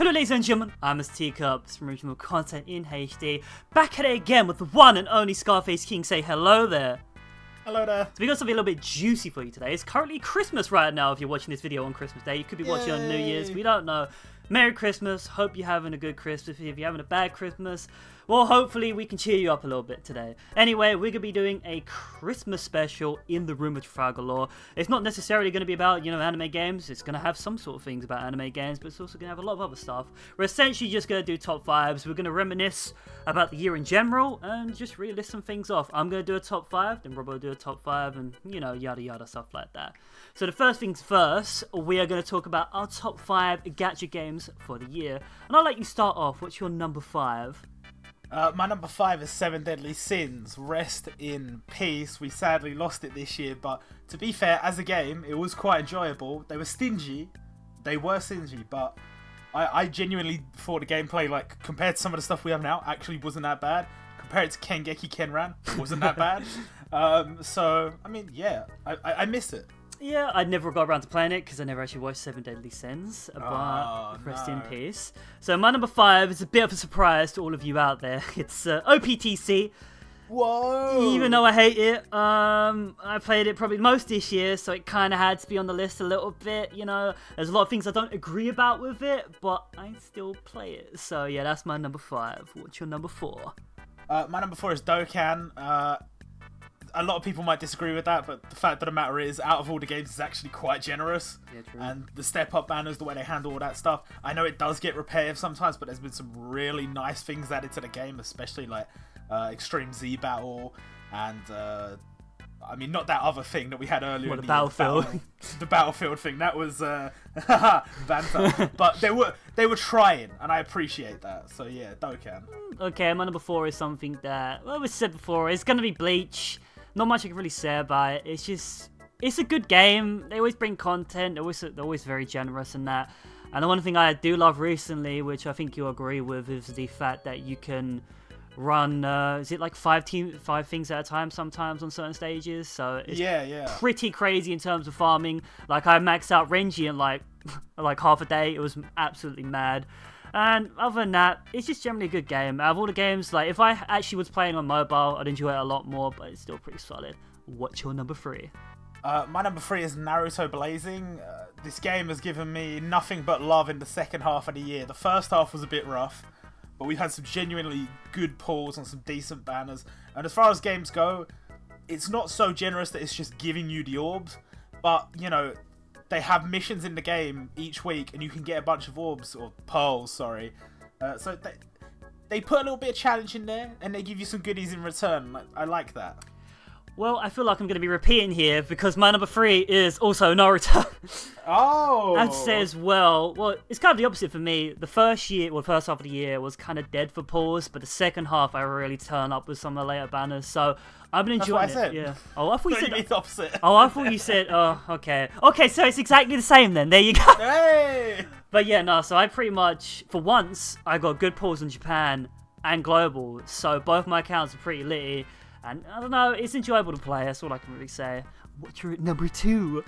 Hello ladies and gentlemen, I'm Mr. Teacups from Original Content in HD, back at it again with the one and only Scarface King. Say hello there. Hello there. So we got something a little bit juicy for you today. It's currently Christmas right now if you're watching this video on Christmas Day. You could be watching on New Year's, we don't know. Merry Christmas, hope you're having a good Christmas. If you're having a bad Christmas, well, hopefully we can cheer you up a little bit today. Anyway, we're going to be doing a Christmas special in the room of Trafalgar lore. It's not necessarily going to be about, anime games. It's going to have some sort of things about anime games, but it's also going to have a lot of other stuff. We're essentially just going to do top 5s. We're going to reminisce about the year in general and just really list some things off. I'm going to do a top 5, then Rob will do a top 5, and, yada yada stuff like that. So the first things first, we are going to talk about our top 5 gadget games for the year. And I'll let you start off. What's your number 5? My number 5 is 7 Deadly Sins. Rest in peace. We sadly lost it this year, but to be fair, as a game, it was quite enjoyable. They were stingy, but I genuinely thought the gameplay, like, compared to some of the stuff we have now, actually wasn't that bad. Compared to Kengeki Kenran, wasn't that bad. So, I mean, yeah, I miss it. Yeah, I never got around to playing it because I never actually watched 7 Deadly Sins, but rest in peace. So my number 5 is a bit of a surprise to all of you out there. It's OPTC. Whoa! Even though I hate it, I played it probably most this year, so it kind of had to be on the list a little bit, There's a lot of things I don't agree about with it, but I still play it. So yeah, that's my number 5. What's your number 4? My number 4 is Dokkan. A lot of people might disagree with that, but the fact of the matter is, out of all the games, it's actually quite generous. Yeah, true. And the step-up banners, the way they handle all that stuff, I know it does get repetitive sometimes, but there's been some really nice things added to the game, especially like Extreme Z Battle, and I mean, not that other thing that we had earlier. The Battlefield. The Battlefield thing, that was banter. But they were trying, and I appreciate that. So yeah, Dokkan. Okay, my number 4 is something that, well, we said before, it's going to be Bleach. Not much I can really say about it. It's a good game. They always bring content. They're always very generous in that. And the one thing I do love recently, which I think you'll agree with, is the fact that you can run, is it like 5 things at a time sometimes on certain stages? So it's pretty crazy in terms of farming. Like, I maxed out Renji in like half a day. It was absolutely mad. And other than that, it's just generally a good game. Out of all the games, like, if I actually was playing on mobile, I'd enjoy it a lot more, but it's still pretty solid. What's your number 3? My number 3 is Naruto Blazing. This game has given me nothing but love in the second half of the year. The first half was a bit rough, but we had some genuinely good pulls on some decent banners. And as far as games go, it's not so generous that it's just giving you the orbs, but, they have missions in the game each week, and you can get a bunch of orbs, or pearls, sorry. So they put a little bit of challenge in there, and they give you some goodies in return. I like that. Well, I feel like I'm going to be repeating here, because my number 3 is also Naruto. Oh! I'd say as well, it's kind of the opposite for me. The first half of the year was kind of dead for pulls, but the second half I really turned up with some of the later banners, so I've been enjoying That's what I said. Yeah. Oh, I thought you said the opposite. Oh, I thought you said. Oh, okay. Okay, so it's exactly the same then. There you go. Hey! But yeah, no. So I pretty much, for once, I got good pulls in Japan and global. So both my accounts are pretty litty, and I don't know. It's enjoyable to play. That's all I can really say. What's your number 2?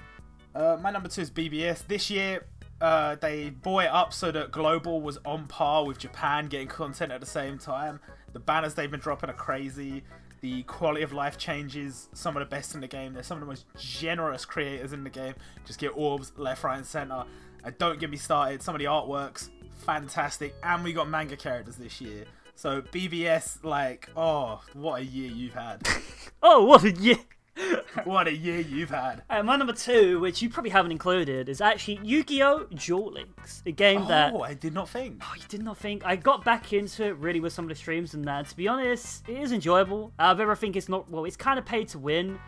My number 2 is BBS. This year, they brought it up so that global was on par with Japan, getting content at the same time. The banners they've been dropping are crazy. The quality of life changes, some of the best in the game. They're some of the most generous creators in the game. Just get orbs left, right, and center. And don't get me started. Some of the artworks, fantastic. And we got manga characters this year. So BBS, like, oh, what a year you've had. Oh, what a year. What a year you've had. And my number 2, which you probably haven't included, is actually Yu-Gi-Oh! Duel Links. A game that... Oh, I did not think. Oh, you did not think? I got back into it really with some of the streams and that. To be honest, it is enjoyable. Out of everything, it's not... Well, it's kind of paid to win,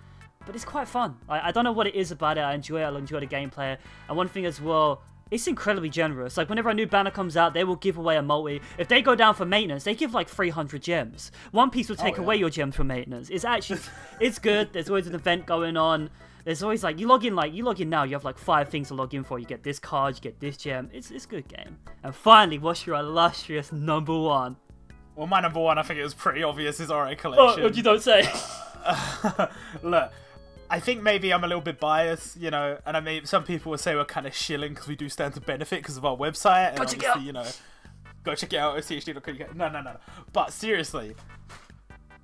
but it's quite fun. I don't know what it is about it. I enjoy it. I enjoy the gameplay. And one thing as well... It's incredibly generous. Like, whenever a new banner comes out, they will give away a multi. If they go down for maintenance, they give like 300 gems. One Piece will take away your gems for maintenance. It's actually, it's good. There's always an event going on. There's always you log in now, you have like 5 things to log in for. You get this card, you get this gem. It's a good game. And finally, what's your illustrious number 1? Well, my number 1, I think it was pretty obvious, is Alright Collection. Oh, what you don't say. Look, I think maybe I'm a little bit biased, you know, and I mean, some people will say we're kind of shilling because we do stand to benefit because of our website, and obviously, you know, go check it out, OCHD.co.uk. No. But seriously,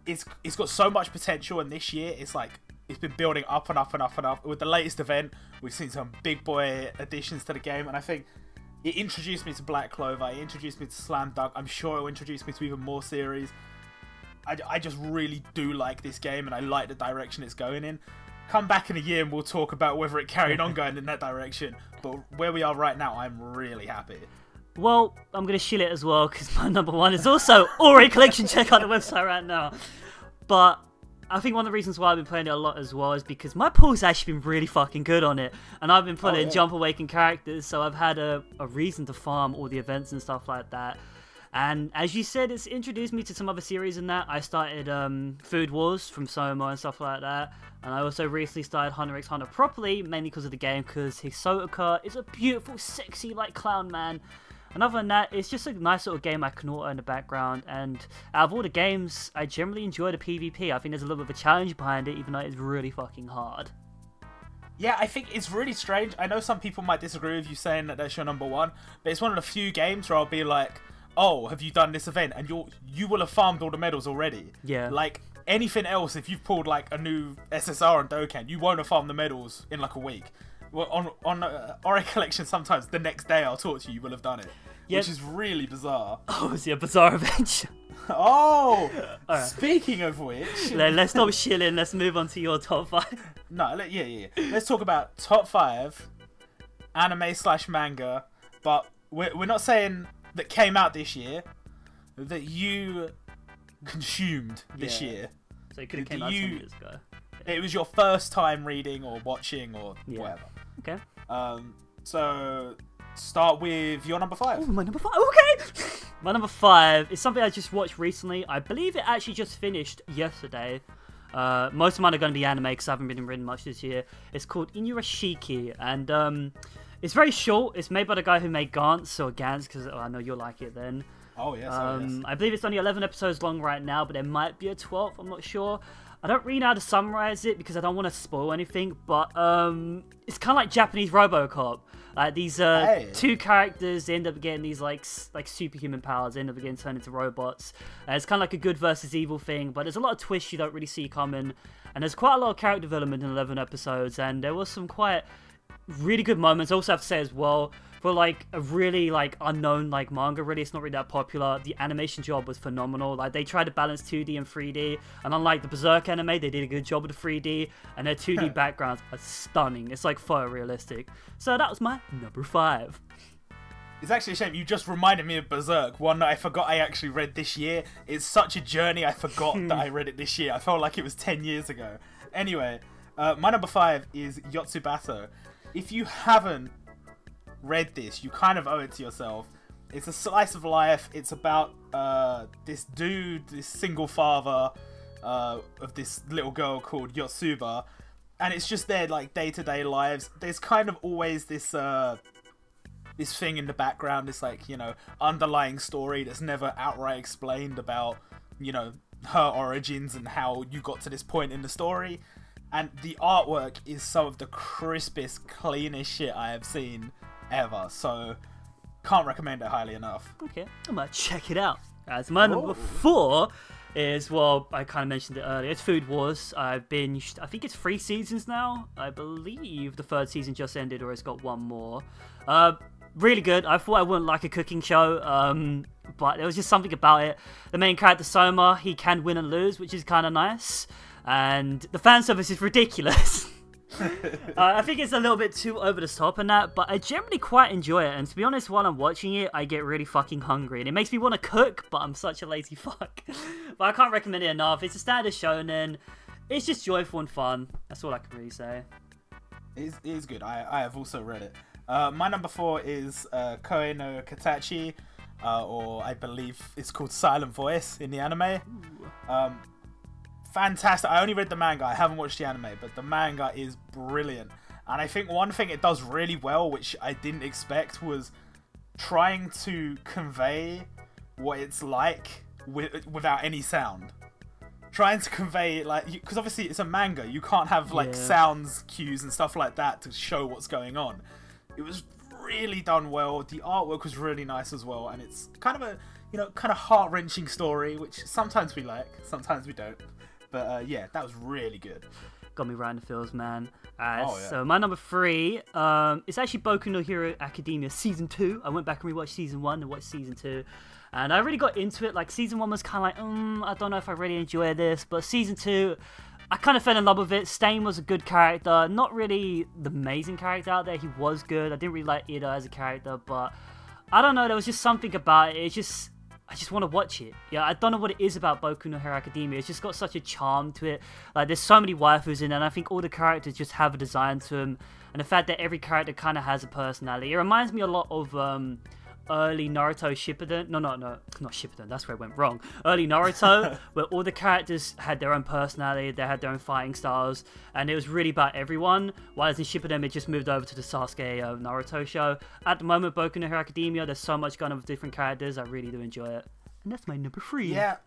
it's got so much potential, and this year it's like it's been building up and up and up and up. With the latest event, we've seen some big boy additions to the game, and I think it introduced me to Black Clover, it introduced me to Slam Dunk. I'm sure it will introduce me to even more series. I just really do like this game, and I like the direction it's going in. Come back in a year and we'll talk about whether it carried on going in that direction. But where we are right now, I'm really happy. Well, I'm going to shill it as well, because my number one is also Ori Collection. Check out the website right now. But I think one of the reasons why I've been playing it a lot as well is because my pool's actually been really fucking good on it. And I've been putting Jump Awaken characters, so I've had a reason to farm all the events and stuff like that. And as you said, it's introduced me to some other series in that. I started Food Wars from Soma and stuff like that. And I also recently started Hunter x Hunter properly, mainly because of the game, because Hisoka is a beautiful, sexy, like, clown man. And other than that, it's just a nice little game I can auto in the background. And out of all the games, I generally enjoy the PvP. I think there's a little bit of a challenge behind it, even though it's really fucking hard. Yeah, I think it's really strange. I know some people might disagree with you saying that that's your number one, but it's one of the few games where I'll be like, oh, have you done this event? And you will have farmed all the medals already. Yeah. Like, anything else, if you've pulled, like, a new SSR and Dokkan, you won't have farmed the medals in, like, a week. Well, on Ori Collection, sometimes the next day I'll talk to you, you will have done it. Yep. Which is really bizarre. Oh, is it a bizarre adventure? Oh! Right. Speaking of which... Let's stop shilling, let's move on to your top 5. No, yeah. Let's talk about top 5 anime/manga, but we're not saying that came out this year, that you consumed this year. So it could have came out 10 years ago. It was your first time reading or watching or whatever. Okay. So start with your number 5. Oh, my number 5. Okay. My number 5 is something I just watched recently. I believe it actually just finished yesterday. Most of mine are going to be anime because I haven't been reading much this year. It's called Inuyashiki, and it's very short. It's made by the guy who made Gantz, or Gantz, because I know you'll like it then. Oh, yes, yes. I believe it's only 11 episodes long right now, but there might be a 12th, I'm not sure. I don't really know how to summarize it because I don't want to spoil anything, but it's kind of like Japanese RoboCop. Like these two characters, they end up getting these like superhuman powers, they end up getting turned into robots. It's kind of like a good versus evil thing, but there's a lot of twists you don't really see coming, and there's quite a lot of character development in 11 episodes, and there was some quite really good moments. I also have to say as well, for like a really like unknown like manga, really it's not really that popular, the animation job was phenomenal. Like they tried to balance 2D and 3D, and unlike the Berserk anime, they did a good job with the 3D, and their 2D backgrounds are stunning. It's like photorealistic. So that was my number 5. It's actually a shame, you just reminded me of Berserk, one that I forgot I actually read this year. It's such a journey, I forgot that I read it this year. I felt like it was 10 years ago. Anyway, my number 5 is Yotsubato. If you haven't read this, you kind of owe it to yourself. It's a slice of life. It's about this dude, this single father of this little girl called Yotsuba, and it's just their like day-to-day lives. There's kind of always this this thing in the background, this like, you know, underlying story that's never outright explained about, you know, her origins and how you got to this point in the story. And the artwork is some of the crispest, cleanest shit I have seen ever. So, can't recommend it highly enough. Okay, I might check it out. As my number 4 is, well, I kind of mentioned it earlier, it's Food Wars. I've binged, I think it's 3 seasons now. I believe the 3rd season just ended, or it's got 1 more. Really good. I thought I wouldn't like a cooking show, but there was just something about it. The main character, Soma, he can win and lose, which is kind of nice. And the fan service is ridiculous. I think it's a little bit too over the top in that, but I generally quite enjoy it. And to be honest, while I'm watching it, I get really fucking hungry. And it makes me want to cook, but I'm such a lazy fuck. But I can't recommend it enough. It's a standard shonen. It's just joyful and fun. That's all I can really say. It is good. I have also read it. My number 4 is Koe no Katachi, or I believe it's called Silent Voice in the anime. Fantastic. I only read the manga, I haven't watched the anime, but the manga is brilliant. And I think one thing it does really well, which I didn't expect, was trying to convey what it's like without any sound. trying to convey, like, because obviously it's a manga, you can't have like sounds cues and stuff like that to show what's going on. It was really done well. The artwork was really nice as well, and it's kind of a, you know, kind of heart-wrenching story, which sometimes we like, sometimes we don't. But yeah, that was really good. Got me right in the feels, man. So my number 3, it's actually Boku no Hero Academia Season 2. I went back and rewatched Season 1 and watched Season 2. And I really got into it. Like, Season 1 was kind of like, I don't know if I really enjoy this. But Season 2, I kind of fell in love with it. Stain was a good character. Not really the amazing character out there. He was good. I didn't really like Ida as a character. But I don't know. There was just something about it. I just want to watch it. Yeah, I don't know what it is about Boku no Hero Academia. It's just got such a charm to it. Like, there's so many waifus in it, and I think all the characters just have a design to them. And the fact that every character kind of has a personality. It reminds me a lot of early Naruto Shippuden. No, not Shippuden. That's where it went wrong. Early Naruto, where all the characters had their own personality. They had their own fighting styles. And it was really about everyone. Whereas in Shippuden, it just moved over to the Sasuke Naruto show. At the moment, Boku no Hero Academia, there's so much going on with different characters. I really do enjoy it. And that's my number 3. Yeah,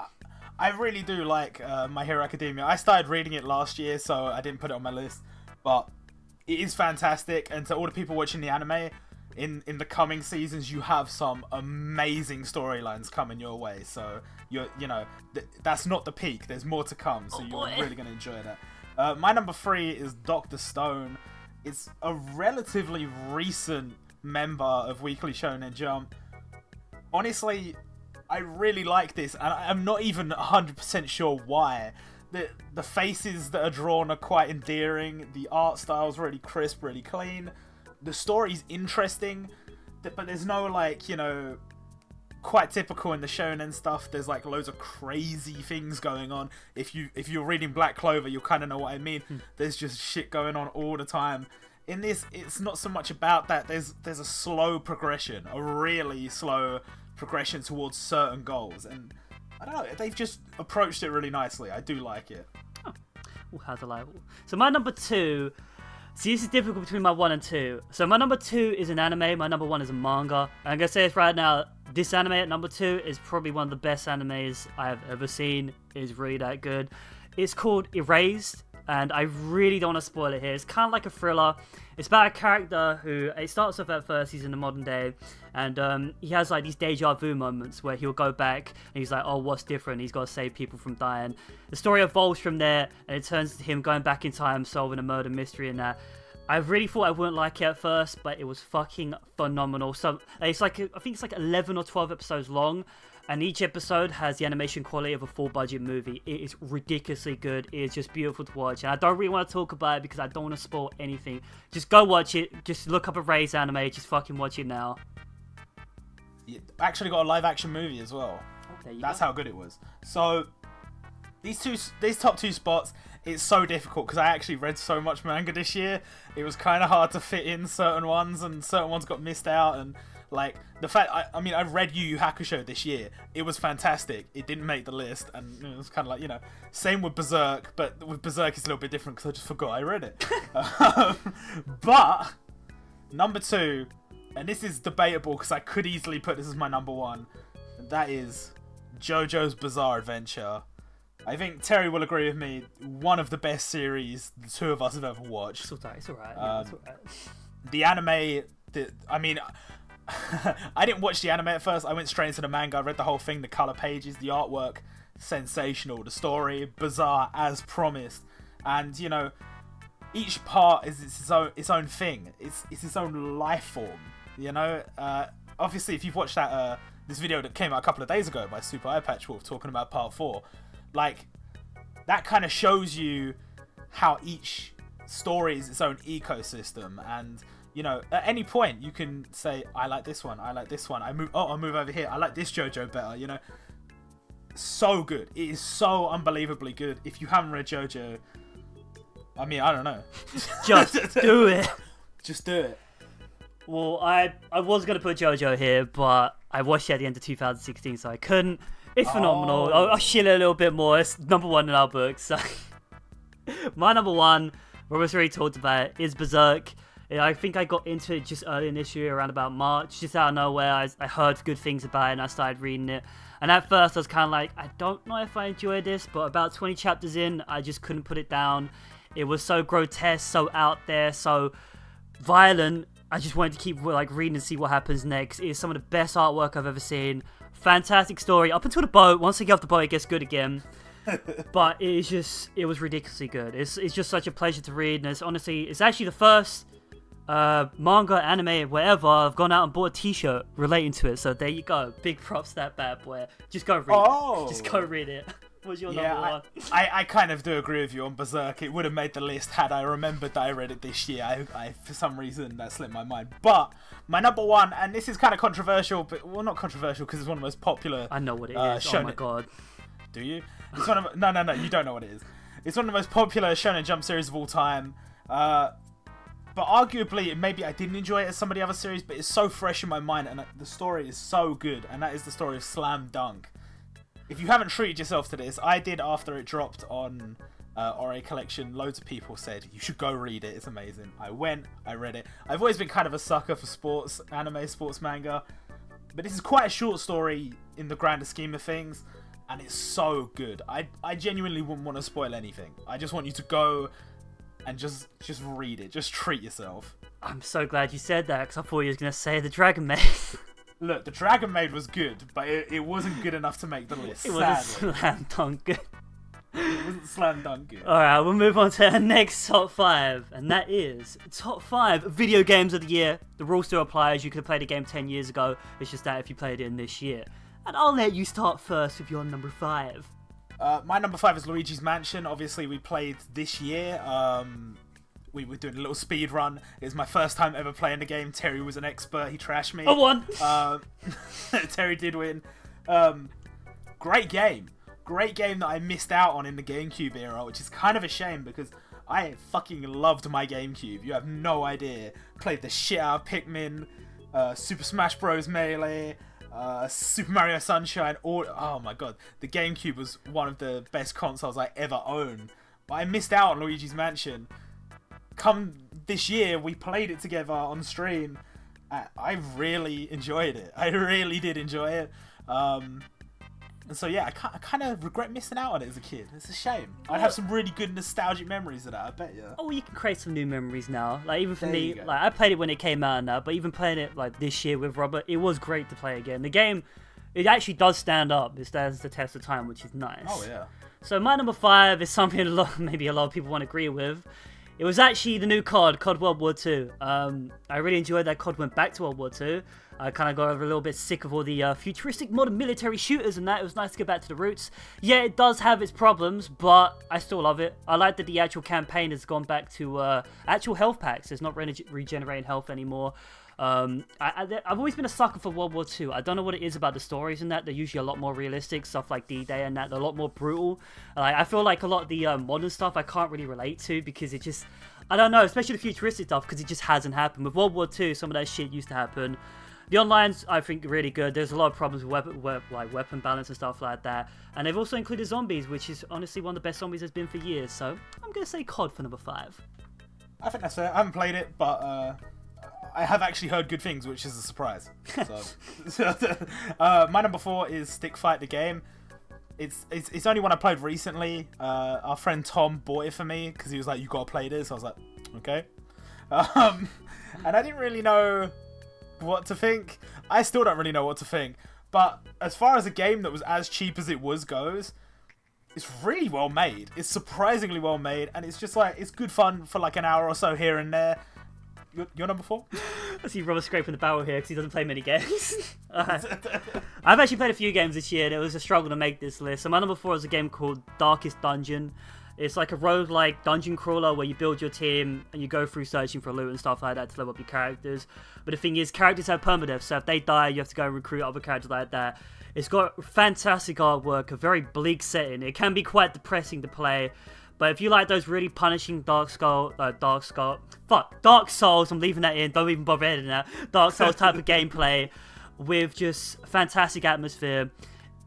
I really do like My Hero Academia. I started reading it last year, so I didn't put it on my list. But it is fantastic. And to all the people watching the anime, in the coming seasons, you have some amazing storylines coming your way. So you know that's not the peak. There's more to come. So you're really gonna enjoy that. My number 3 is Dr. Stone. It's a relatively recent member of Weekly Shonen Jump. Honestly, I really like this, and I'm not even 100% sure why. The faces that are drawn are quite endearing. The art style's really crisp, really clean. The story's interesting, but there's no, like, you know, quite typical in the shonen stuff. There's like loads of crazy things going on. If you're reading Black Clover, you'll kind of know what I mean. There's just shit going on all the time. In this, it's not so much about that. There's a slow progression, a really slow progression towards certain goals, and I don't know, they've just approached it really nicely. I do like it. Oh, how delightful. So my number 2. See, this is difficult between my 1 and 2. So my number 2 is an anime, my number 1 is a manga. I'm going to say this right now, this anime at number 2 is probably one of the best animes I have ever seen. It is really that good. It's called Erased, and I really don't want to spoil it here. It's kind of like a thriller. It's about a character who, it starts off at first, he's in the modern day, and he has like these deja vu moments where he'll go back and he's like, oh, what's different? He's got to save people from dying. The story evolves from there, and it turns to him going back in time, solving a murder mystery and that. I really thought I wouldn't like it at first, but it was fucking phenomenal. So it's like, I think it's like 11 or 12 episodes long, and each episode has the animation quality of a full budget movie. It is ridiculously good. It is just beautiful to watch, and I don't really want to talk about it because I don't want to spoil anything. Just go watch it. Just look up a Ray's anime. Just fucking watch it now. You actually got a live action movie as well. That's how good it was. So these top 2 spots, it's so difficult because I actually read so much manga this year. It was kind of hard to fit in certain ones, and certain ones got missed out. And like the fact, I mean, I read Yu Yu Hakusho this year. It was fantastic. It didn't make the list, and it was kind of like, you know, same with Berserk, but with Berserk it's a little bit different because I just forgot I read it. But number 2, and this is debatable because I could easily put this as my number 1. And that is JoJo's Bizarre Adventure. I think Terry will agree with me. One of the best series the 2 of us have ever watched. It's alright. It's alright. Yeah, it's alright. The anime, I mean, I didn't watch the anime at first. I went straight into the manga. I read the whole thing. The color pages, the artwork, sensational. The story, bizarre as promised. And you know, each part is its own thing. It's its own life form. You know, obviously, if you've watched that this video that came out a couple of days ago by Super Eye Patch Wolf talking about part 4, like that kind of shows you how each story is its own ecosystem. And you know, at any point you can say, I like this one, I like this one, I'll move over here, I like this JoJo better, you know. So good. It is so unbelievably good. If you haven't read JoJo, I mean, I don't know. Just do it. Just do it. Well, I was going to put JoJo here, but I watched it at the end of 2016, so I couldn't. It's phenomenal. Oh. I'll shill it a little bit more. It's number 1 in our book. So my number 1, Robert's already talked about it, is Berserk. I think I got into it just early in this year, around about March, just out of nowhere. I heard good things about it and I started reading it. And at first I was kind of like, I don't know if I enjoy this, but about 20 chapters in, I just couldn't put it down. It was so grotesque, so out there, so violent. I just wanted to keep like reading and see what happens next. It's some of the best artwork I've ever seen. Fantastic story up until the boat. Once I get off the boat, it gets good again. But it was ridiculously good. It's just such a pleasure to read, and it's actually the first manga, anime, whatever, I've gone out and bought a t-shirt relating to it. So there you go. Big props to that bad boy. Just go read it. Just go read it. What's your number one? I kind of do agree with you on Berserk. It would have made the list had I remembered that I read it this year. I for some reason that slipped my mind. But my number one, and this is kind of controversial, but well, not controversial because it's one of the most popular. I know what it is. Oh my god. Do you? It's one of no. You don't know what it is. It's one of the most popular Shonen Jump series of all time. But arguably, maybe I didn't enjoy it as some of the other series, but it's so fresh in my mind, and the story is so good, and that is the story of Slam Dunk. If you haven't treated yourself to this, I did after it dropped on Ore Collection. Loads of people said, you should go read it, it's amazing. I went, I read it. I've always been kind of a sucker for sports, anime, sports manga, but this is quite a short story in the grander scheme of things, and it's so good. I genuinely wouldn't want to spoil anything. I just want you to go and just read it. Just treat yourself. I'm so glad you said that, because I thought you was going to say the Dragon Maid. Look, the Dragon Maid was good, but it wasn't good enough to make the list. It wasn't slam dunk good. It wasn't slam dunk good. Alright, we'll move on to our next top 5, and that is top 5 video games of the year. The rule still applies. You could have played a game 10 years ago. It's just that if you played it in this year. And I'll let you start first with your number 5. My number 5 is Luigi's Mansion. Obviously, we played this year. We were doing a little speed run. It was my first time ever playing the game. Terry was an expert. He trashed me. I won. Terry did win. Great game. Great game that I missed out on in the GameCube era, which is kind of a shame because I fucking loved my GameCube. You have no idea. Played the shit out of Pikmin, Super Smash Bros. Melee, Super Mario Sunshine. Oh my god. The GameCube was one of the best consoles I ever owned. But I missed out on Luigi's Mansion. Come this year, we played it together on stream. I really enjoyed it. I really did enjoy it. And so yeah, I kind of regret missing out on it as a kid. It's a shame. I'd have some really good nostalgic memories of that, I bet you. Oh, you can create some new memories now. Like even for me, like I played it when it came out now, but even playing it like this year with Robert, it was great to play again. The game, it actually does stand up. It stands the test of time, which is nice. Oh yeah. So my number 5 is something maybe a lot of people won't agree with. It was actually the new COD World War 2. I really enjoyed that COD went back to World War 2. I kind of got a little bit sick of all the futuristic modern military shooters and that. It was nice to get back to the roots. Yeah, it does have its problems, but I still love it. I like that the actual campaign has gone back to actual health packs. It's not regenerating health anymore. I've always been a sucker for World War 2. I don't know what it is about the stories in that. They're usually a lot more realistic, stuff like D-Day and that. They're a lot more brutal. I feel like a lot of the modern stuff I can't really relate to because it just, I don't know, especially the futuristic stuff because it just hasn't happened. With World War 2, some of that shit used to happen. The online's, I think, really good. There's a lot of problems with weapon balance and stuff like that. And they've also included zombies, which is honestly one of the best zombies there's been for years. So I'm going to say COD for number 5. I think that's fair. I haven't played it, but I have actually heard good things, which is a surprise. So, my number 4 is Stick Fight the game. It's only one I played recently. Our friend Tom bought it for me because he was like, "You gotta play this." I was like, "Okay," and I didn't really know what to think. I still don't really know what to think. But as far as a game that was as cheap as it was goes, it's really well made. It's surprisingly well made, and it's just like it's good fun for like an hour or so here and there. Your number 4? I see Robert scraping the barrel here because he doesn't play many games. I've actually played a few games this year and it was a struggle to make this list. So my number 4 is a game called Darkest Dungeon. It's like a roguelike dungeon crawler where you build your team and you go through searching for loot and stuff like that to level up your characters. But the thing is, characters have permadeath, so if they die, you have to go and recruit other characters like that. It's got fantastic artwork, a very bleak setting. It can be quite depressing to play. But if you like those really punishing Dark Souls, I'm leaving that in, don't even bother editing that, Dark Souls type of gameplay with just fantastic atmosphere,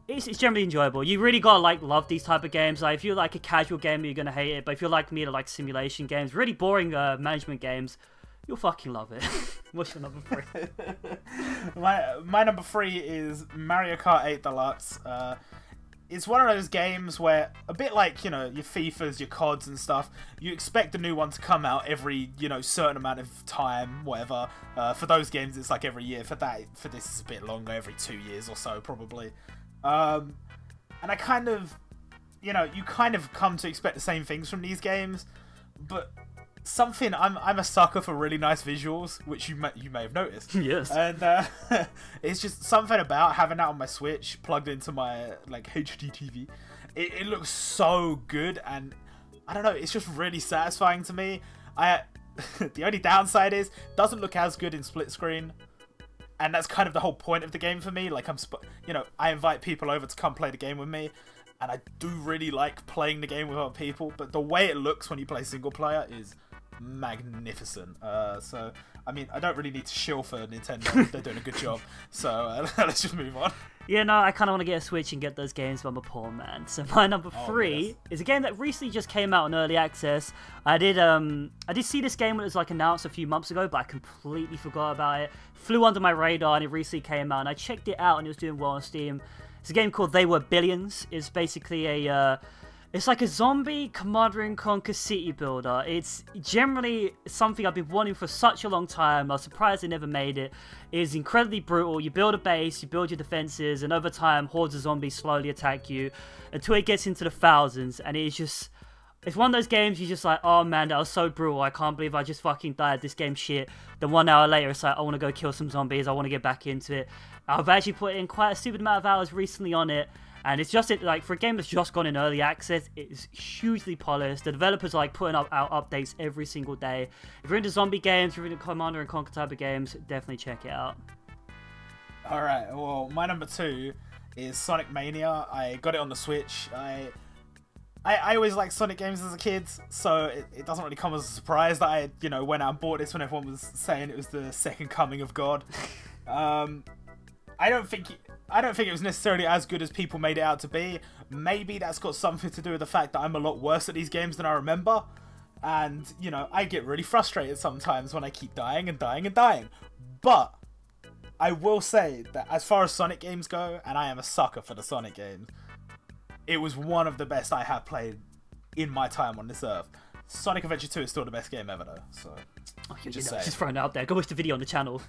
it's generally enjoyable. You really gotta love these type of games. Like if you're like a casual gamer, you're gonna hate it, but if you're like me to like simulation games, really boring management games, You'll fucking love it. What's your number 3? My number 3 is Mario Kart 8 Deluxe. It's one of those games where, a bit like, you know, your FIFAs, your CODs and stuff, you expect a new one to come out every, you know, certain amount of time, whatever. For those games, it's like every year. For this, it's a bit longer, every 2 years or so, probably. And I kind of, you know, you kind of come to expect the same things from these games, but something, I'm a sucker for really nice visuals, which you may have noticed. Yes. And it's just something about having that on my Switch plugged into my like HD TV. It looks so good, and I don't know, it's just really satisfying to me. The only downside is it doesn't look as good in split screen, and that's kind of the whole point of the game for me. Like you know, I invite people over to come play the game with me, and I do really like playing the game with other people, but the way it looks when you play single player is magnificent. So I mean, I don't really need to shill for Nintendo. They're doing a good job, so let's just move on. Yeah, no, I kind of want to get a Switch and get those games, but I'm a poor man. So my number 3 is a game that recently just came out in early access. I did see this game when it was like announced a few months ago, but I completely forgot about it. Flew under my radar, and it recently came out, and I checked it out, and it was doing well on Steam. It's a game called They Were Billions. It's basically it's like a zombie Command & Conquer city builder. It's generally something I've been wanting for such a long time. I was surprised they never made it. It is incredibly brutal. You build a base, you build your defenses, and over time, hordes of zombies slowly attack you until it gets into the thousands. And it's just, it's one of those games you're just like, oh man, that was so brutal. I can't believe I just fucking died. This game's shit. Then 1 hour later, it's like, I want to go kill some zombies. I want to get back into it. I've actually put in quite a stupid amount of hours recently on it. And it's just, like, for a game that's just gone in early access, it's hugely polished. The developers are, like, putting out updates every single day. If you're into zombie games, if you're into Commander and Conquer type of games, definitely check it out. Alright, well, my number 2 is Sonic Mania. I got it on the Switch. I always liked Sonic games as a kid, so it doesn't really come as a surprise that I, you know, went out and bought this when everyone was saying it was the second coming of God. I don't think it was necessarily as good as people made it out to be. Maybe that's got something to do with the fact that I'm a lot worse at these games than I remember. And, you know, I get really frustrated sometimes when I keep dying and dying and dying. But I will say that as far as Sonic games go, and I am a sucker for the Sonic games, it was one of the best I have played in my time on this earth. Sonic Adventure 2 is still the best game ever, though. So, just throwing it out there. Go watch the video on the channel.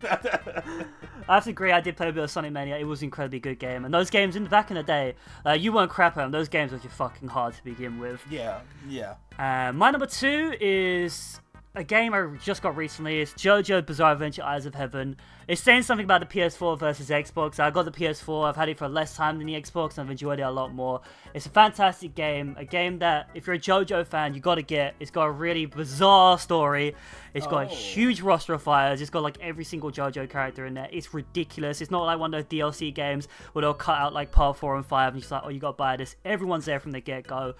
I have to agree, I did play a bit of Sonic Mania. It was an incredibly good game. And those games, back in the day, you weren't crap at them. Those games were just fucking hard to begin with. Yeah, yeah. My number 2 is a game I just got recently. It's JoJo Bizarre Adventure Eyes of Heaven. It's saying something about the PS4 versus Xbox. I got the PS4, I've had it for less time than the Xbox, and I've enjoyed it a lot more. It's a fantastic game, a game that, if you're a JoJo fan, you gotta get. It's got a really bizarre story. It's got a huge roster of fighters. It's got like every single JoJo character in there. It's ridiculous. It's not like one of those DLC games where they'll cut out like part 4 and 5 and you're just like, oh, you gotta buy this. Everyone's there from the get-go.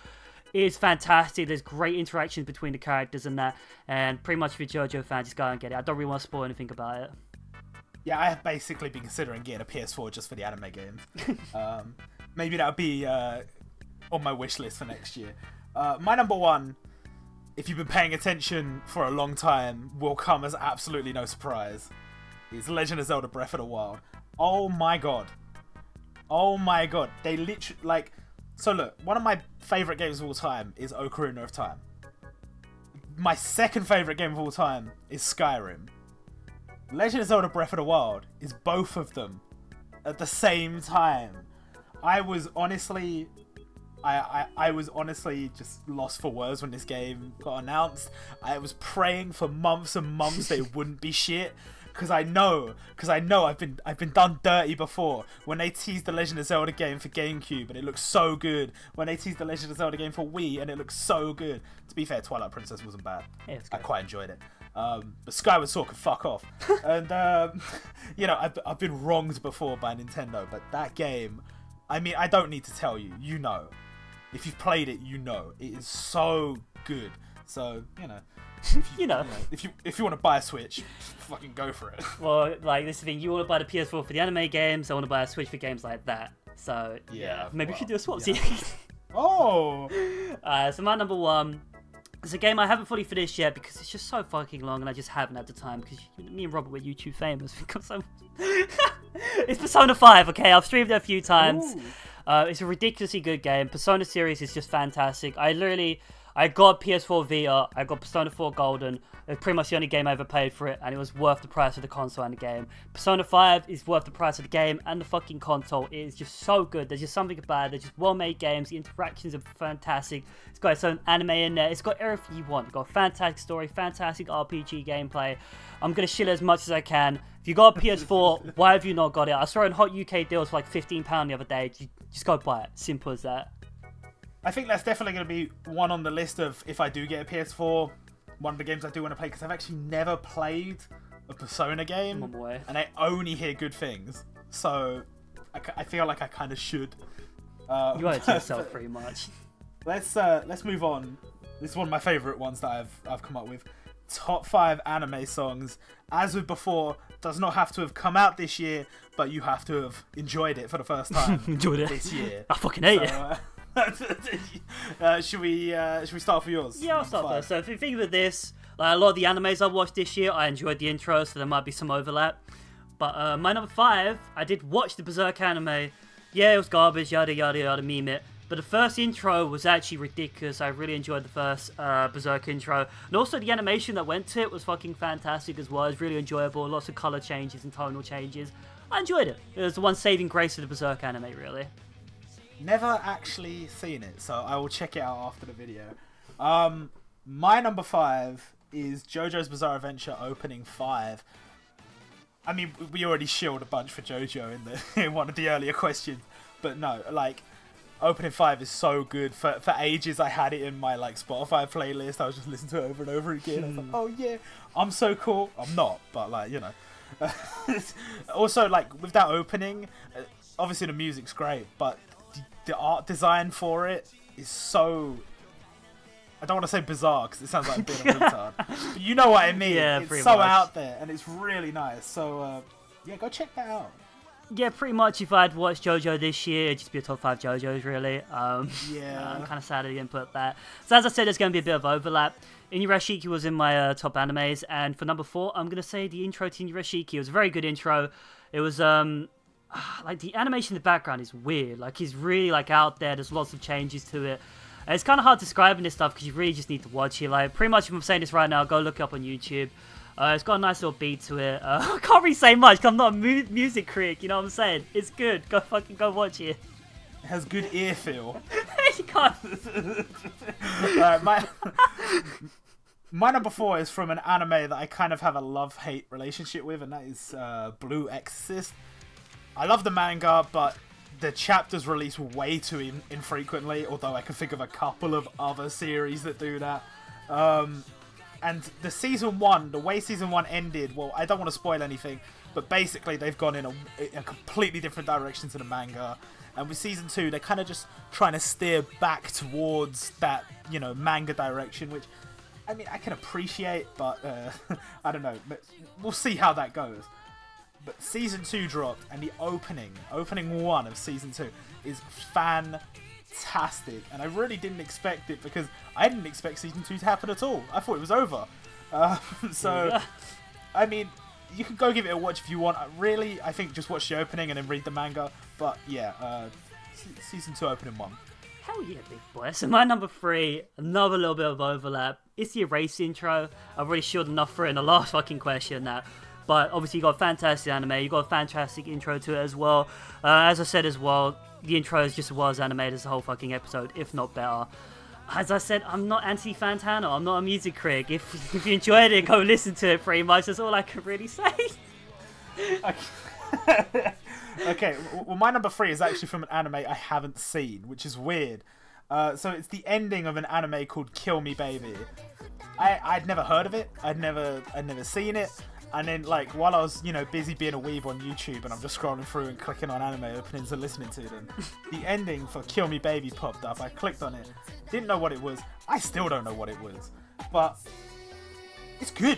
It's fantastic. There's great interactions between the characters and that. And pretty much if you're a JoJo fan, just go and get it. I don't really want to spoil anything about it. Yeah, I have basically been considering getting a PS4 just for the anime games. Maybe that would be on my wish list for next year. My number 1, if you've been paying attention for a long time, will come as absolutely no surprise, is Legend of Zelda Breath of the Wild. Oh my god. Oh my god. They literally, like... So look, one of my favourite games of all time is Ocarina of Time. My second favourite game of all time is Skyrim. Legend of Zelda Breath of the Wild is both of them at the same time. I was honestly just lost for words when this game got announced. I was praying for months and months that it wouldn't be shit. Because I know I've been done dirty before. When they teased the Legend of Zelda game for GameCube and it looked so good. When they teased the Legend of Zelda game for Wii and it looked so good. To be fair, Twilight Princess wasn't bad. Yeah, I quite enjoyed it. But Skyward Sword could fuck off. And you know, I've been wronged before by Nintendo, but that game, I mean, I don't need to tell you. You know, if you've played it, you know it is so good. So you know. If you want to buy a Switch, fucking go for it. Well, like this is the thing, you want to buy the PS4 for the anime games, I want to buy a Switch for games like that. So yeah, maybe we should do a swap. Yeah. Oh. So my number 1 It's a game I haven't fully finished yet because it's just so fucking long and I just haven't had the time because me and Robert were YouTube famous because I'm... It's Persona 5, okay? I've streamed it a few times. It's a ridiculously good game. Persona series is just fantastic. I got PS4 Vita, I got Persona 4 Golden. It's pretty much the only game I ever paid for it, and it was worth the price of the console and the game. Persona 5 is worth the price of the game and the fucking console. It is just so good. There's just something about it. They're just well-made games. The interactions are fantastic. It's got its own anime in there. It's got everything you want. It's got a fantastic story, fantastic RPG gameplay. I'm going to shill it as much as I can. If you got a PS4, why have you not got it? I saw it in Hot UK deals for like £15 the other day. Just go buy it. Simple as that. I think that's definitely going to be one on the list of, if I do get a PS4, one of the games I do want to play, because I've actually never played a Persona game, and I only hear good things, so I feel like I kind of should. You owe it to yourself pretty much. Let's move on. This is one of my favourite ones that I've come up with. Top 5 anime songs. As with before, does not have to have come out this year, but you have to have enjoyed it for the first time this year. I fucking hate it. Should we start for yours? Yeah, I'll start first. So if you think of this, like a lot of the animes I watched this year, I enjoyed the intro, so there might be some overlap. But my number 5, I did watch the Berserk anime. Yeah, it was garbage, yada yada yada, meme it. But the first intro was actually ridiculous. I really enjoyed the first Berserk intro. And also the animation that went to it was fucking fantastic as well. It was really enjoyable. Lots of colour changes and tonal changes. I enjoyed it. It was the one saving grace of the Berserk anime, really. Never actually seen it, so I will check it out after the video. My number 5 is JoJo's Bizarre Adventure Opening 5. I mean, we already shilled a bunch for JoJo in one of the earlier questions, but no, like, Opening 5 is so good. For ages, I had it in my like Spotify playlist. I was just listening to it over and over again. I was like, oh yeah, I'm so cool. I'm not, but like, you know. Also, like, with that opening, obviously the music's great, but the art design for it is so... I don't want to say bizarre because it sounds like a bit of a retard. But you know what I mean. Yeah, it's so out there and it's really nice. So, yeah, go check that out. Yeah, pretty much if I'd watched JoJo this year, it'd just be a top 5 JoJos, really. Yeah. I'm kind of sad I didn't put that. So as I said, there's going to be a bit of overlap. Inuyashiki was in my top animes, and for number 4, I'm going to say the intro to Inuyashiki. It was a very good intro. It was, like, the animation in the background is weird. Like, he's really, like, out there. There's lots of changes to it. And it's kind of hard describing this stuff because you really just need to watch it. Like, pretty much if I'm saying this right now, go look it up on YouTube. It's got a nice little beat to it. I can't really say much because I'm not a music critic, you know what I'm saying? It's good. Go watch it. It has good ear feel. You can't. My number 4 is from an anime that I kind of have a love-hate relationship with, and that is Blue Exorcist. I love the manga, but the chapters release way too infrequently, although I can think of a couple of other series that do that. And the season 1, the way season 1 ended, well, I don't want to spoil anything, but basically they've gone in a completely different direction to the manga. And with season 2, they're kind of just trying to steer back towards that, you know, manga direction, which, I mean, I can appreciate, but I don't know. We'll see how that goes. But season 2 dropped, and the opening 1 of season 2 is fantastic, and I really didn't expect it because I didn't expect season 2 to happen at all. I thought it was over. So, I mean, you can go give it a watch if you want. Really, I think just watch the opening and then read the manga. But yeah, season 2 opening 1. Hell yeah, big boy. So my number 3, another little bit of overlap. It's the Erase intro. I've already showed enough for it in the last fucking question now. But obviously you got a fantastic anime, you got a fantastic intro to it as well. As I said as well, the intro is just as well as animated as the whole fucking episode, if not better. As I said, I'm not anti-Fantano, I'm not a music critic. If you enjoyed it, go listen to it pretty much, that's all I can really say. Okay, well my number 3 is actually from an anime I haven't seen, which is weird. So it's the ending of an anime called Kill Me Baby. I'd never heard of it, I'd never seen it. And then, like, while I was, you know, busy being a weeb on YouTube and I'm just scrolling through and clicking on anime openings and listening to them, the ending for Kill Me Baby popped up. I clicked on it. Didn't know what it was. I still don't know what it was. But it's good.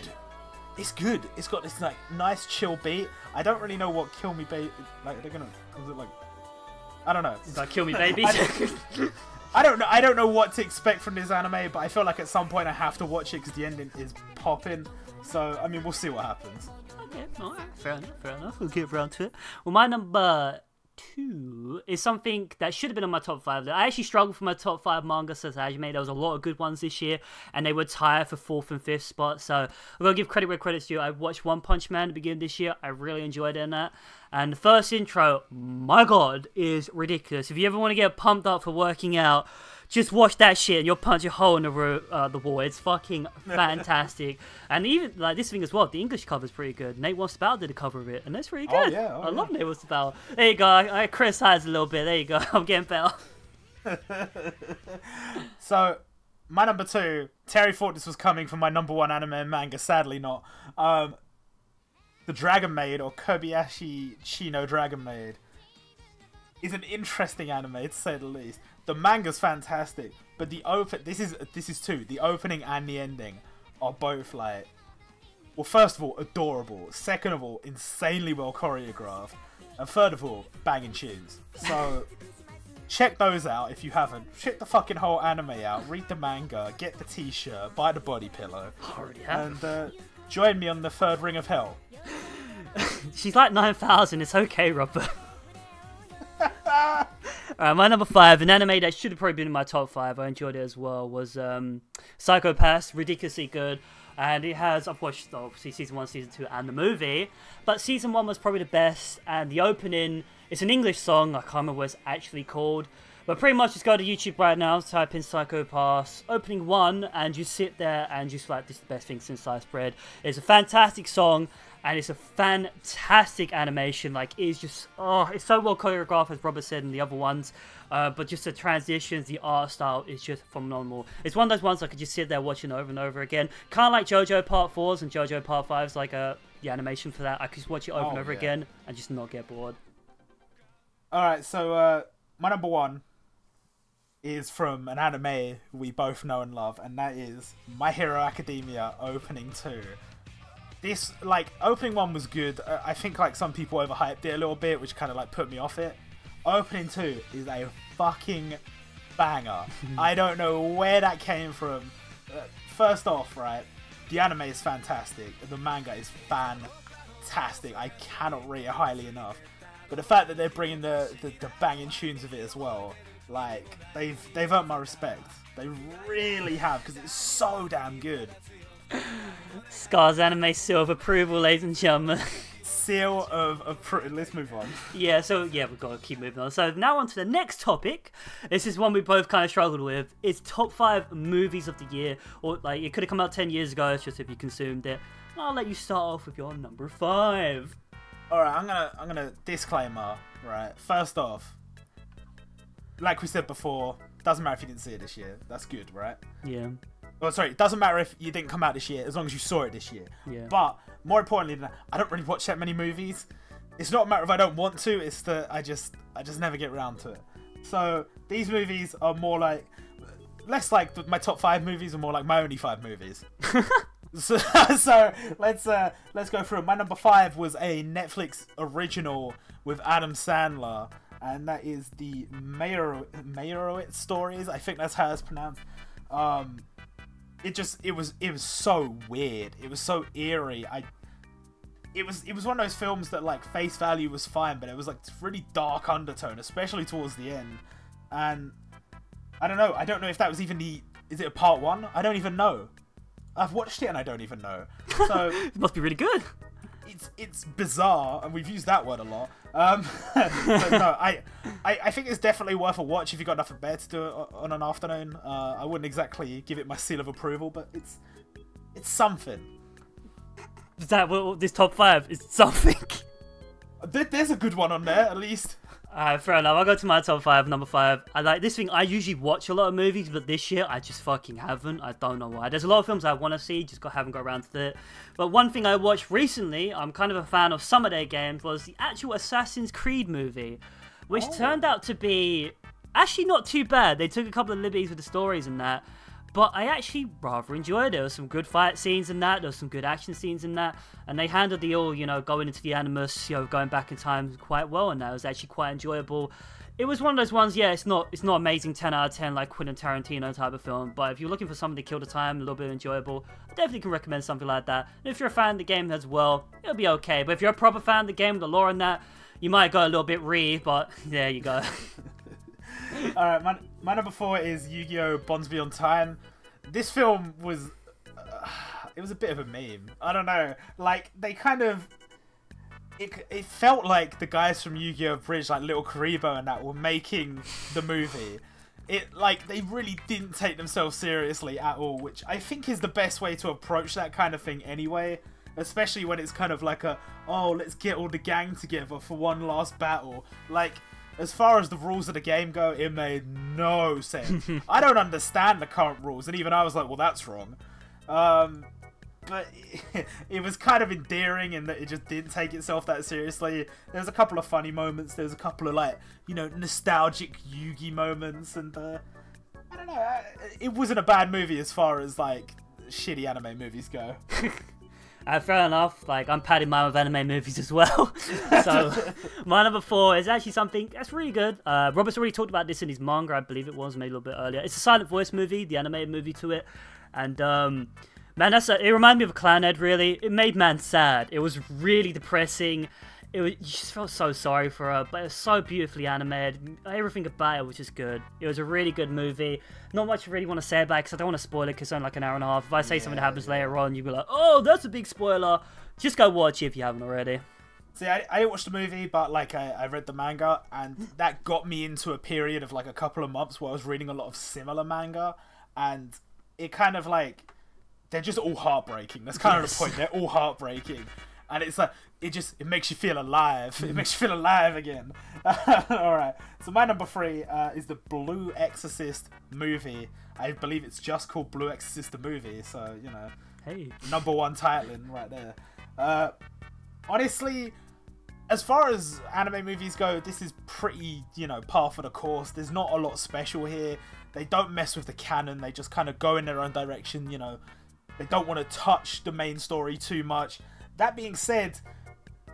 It's good. It's got this, like, nice chill beat. I don't really know what Kill Me Baby... Like, they're gonna... Was it, like... I don't know. It's like Kill Me Baby? I don't know what to expect from this anime, but I feel like at some point I have to watch it because the ending is popping. So I mean, we'll see what happens. Okay, all right, fair enough. We'll get around to it. Well, my number 2 is something that should have been on my top 5. I actually struggled for my top 5 manga since anime. There was a lot of good ones this year, and they were tied for 4th and 5th spot. So I'm gonna give credit where credit's due. I watched One Punch Man at the beginning of this year. I really enjoyed it in that. And the first intro, my god, is ridiculous. If you ever want to get pumped up for working out, just watch that shit and you'll punch a hole in the wall. It's fucking fantastic. And even like this thing as well, the English cover's pretty good. Nate Wants-About did a cover of it, and that's really good. I love Nate Wants-About. There you go. I criticized a little bit. There you go. I'm getting better. So, my number 2, Terry thought this was coming from my number 1 anime and manga. Sadly not. The Dragon Maid, or Kobayashi Chino Dragon Maid, is an interesting anime to say the least. The manga's fantastic, but this is two. The opening and the ending are both like, well, first of all, adorable. Second of all, insanely well choreographed, and third of all, banging tunes. So check those out if you haven't. Check the fucking whole anime out. Read the manga. Get the T-shirt. Buy the body pillow. Already have. And join me on the 3rd ring of hell. She's like 9,000. It's okay, Robert. Alright, my number 5, an anime that should have probably been in my top 5, I enjoyed it as well, was Psycho Pass, ridiculously good. And it has, I've watched obviously season 1, season 2 and the movie, but season 1 was probably the best, and the opening, it's an English song, I can't remember what it's actually called, but pretty much just go to YouTube right now, type in Psycho Pass, opening 1, and you sit there and just like, this is the best thing since sliced bread. It's a fantastic song, and it's a fantastic animation. Like, it's just, oh, it's so well choreographed, as Robert said in the other ones. But just the transitions, the art style is just phenomenal. It's one of those ones I could just sit there watching over and over again. Kind of like JoJo Part 4s and JoJo Part 5s, like the animation for that. I could just watch it over and over again and just not get bored. Alright, so my number 1 is from an anime we both know and love, and that is My Hero Academia Opening 2. This, like, opening 1 was good. I think, like, some people overhyped it a little bit, which kind of, like, put me off it. Opening 2 is a fucking banger. I don't know where that came from. First off, right, the anime is fantastic. The manga is fantastic. I cannot rate it highly enough. But the fact that they're bringing the banging tunes of it as well, like, they've earned my respect. They really have, because it's so damn good. Scar's anime seal of approval, ladies and gentlemen. Seal of approval. Let's move on. Yeah, so yeah, we've got to keep moving on. So now on to the next topic. This is one we both kind of struggled with. It's top 5 movies of the year, or like it could have come out 10 years ago. It's just if you consumed it. I'll let you start off with your number 5. All right, I'm gonna disclaimer. Right, first off, like we said before, doesn't matter if you didn't see it this year. That's good, right? Yeah. Well, sorry, it doesn't matter if you didn't come out this year, as long as you saw it this year. Yeah. But more importantly than that, I don't really watch that many movies. It's not a matter of I don't want to, it's that I just never get around to it. So these movies are more like, less like my top 5 movies, and more like my only 5 movies. so let's go through. My number 5 was a Netflix original with Adam Sandler, and that is the Meyerowitz stories. I think that's how it's pronounced. It was so weird. It was so eerie. It was one of those films that, like, face value was fine, but it was like really dark undertone, especially towards the end. And I don't know if that was even is it a part 1? I don't even know. I've watched it and I don't even know. So it must be really good. It's bizarre, and we've used that word a lot. But no, I think it's definitely worth a watch if you've got nothing better to do on an afternoon. I wouldn't exactly give it my seal of approval, but it's something. Is that what this top 5 is? Something. There's a good one on there, at least. Fair enough. I'll go to my top 5. Number 5. I like this thing. I usually watch a lot of movies, but this year I just fucking haven't. I don't know why. There's a lot of films I want to see, just haven't got around to it. But one thing I watched recently, I'm kind of a fan of some of their games, was the actual Assassin's Creed movie, which turned out to be actually not too bad. They took a couple of liberties with the stories and that. but I actually rather enjoyed it. There was some good fight scenes in that, there was some good action scenes in that, and they handled the all, you know, going into the Animus, you know, going back in time quite well, and that was actually quite enjoyable. It was one of those ones, yeah, it's not amazing 10 out of 10 like Quentin Tarantino type of film, but if you're looking for something to kill the time, a little bit enjoyable, I definitely can recommend something like that. And if you're a fan of the game as well, it'll be okay. But if you're a proper fan of the game, the lore in that, you might go a little bit but there you go. Alright, my number 4 is Yu-Gi-Oh! Bonds Beyond Time. This film was... it was a bit of a meme. I don't know. Like, they kind of... It felt like the guys from Yu-Gi-Oh! Bridge, like Little Karibo and that, were making the movie. Like, they really didn't take themselves seriously at all, which I think is the best way to approach that kind of thing anyway. Especially when it's kind of like oh, let's get all the gang together for one last battle. Like, as far as the rules of the game go, it made no sense. I don't understand the current rules, and even I was like, well, that's wrong. But it was kind of endearing in that it just didn't take itself that seriously. There was a couple of funny moments. There was a couple of, like, you know, nostalgic Yugi moments. And, I don't know. It wasn't a bad movie as far as, like, shitty anime movies go. Fair enough. Like, I'm patting mine with anime movies as well. So, my number 4 is actually something that's really good. Robert's already talked about this in his manga, I believe it was, maybe a little bit earlier. It's a silent voice movie, the animated movie to it. And, man, it reminded me of a Clownhead, really. It made man sad. It was really depressing. You just felt so sorry for her, but it was so beautifully animated. Everything about it was just good. It was a really good movie. Not much I really want to say about it, because I don't want to spoil it, because it's only like an hour and a half. If I say something that happens later on, you'll be like, oh, that's a big spoiler. Just go watch it if you haven't already. See, I didn't watch the movie, but like I read the manga, and that got me into a period of like a couple of months where I was reading a lot of similar manga, and it kind of like... They're just all heartbreaking. That's kind of the point. They're all heartbreaking. And it's like, it makes you feel alive. It makes you feel alive again. Alright. So my number 3 is the Blue Exorcist movie. I believe it's just called Blue Exorcist the movie. So, you know. Hey. Number 1 titling right there. Honestly, as far as anime movies go, this is pretty, you know, par for the course. There's not a lot special here. They don't mess with the canon. They just kind of go in their own direction, you know. They don't want to touch the main story too much. That being said,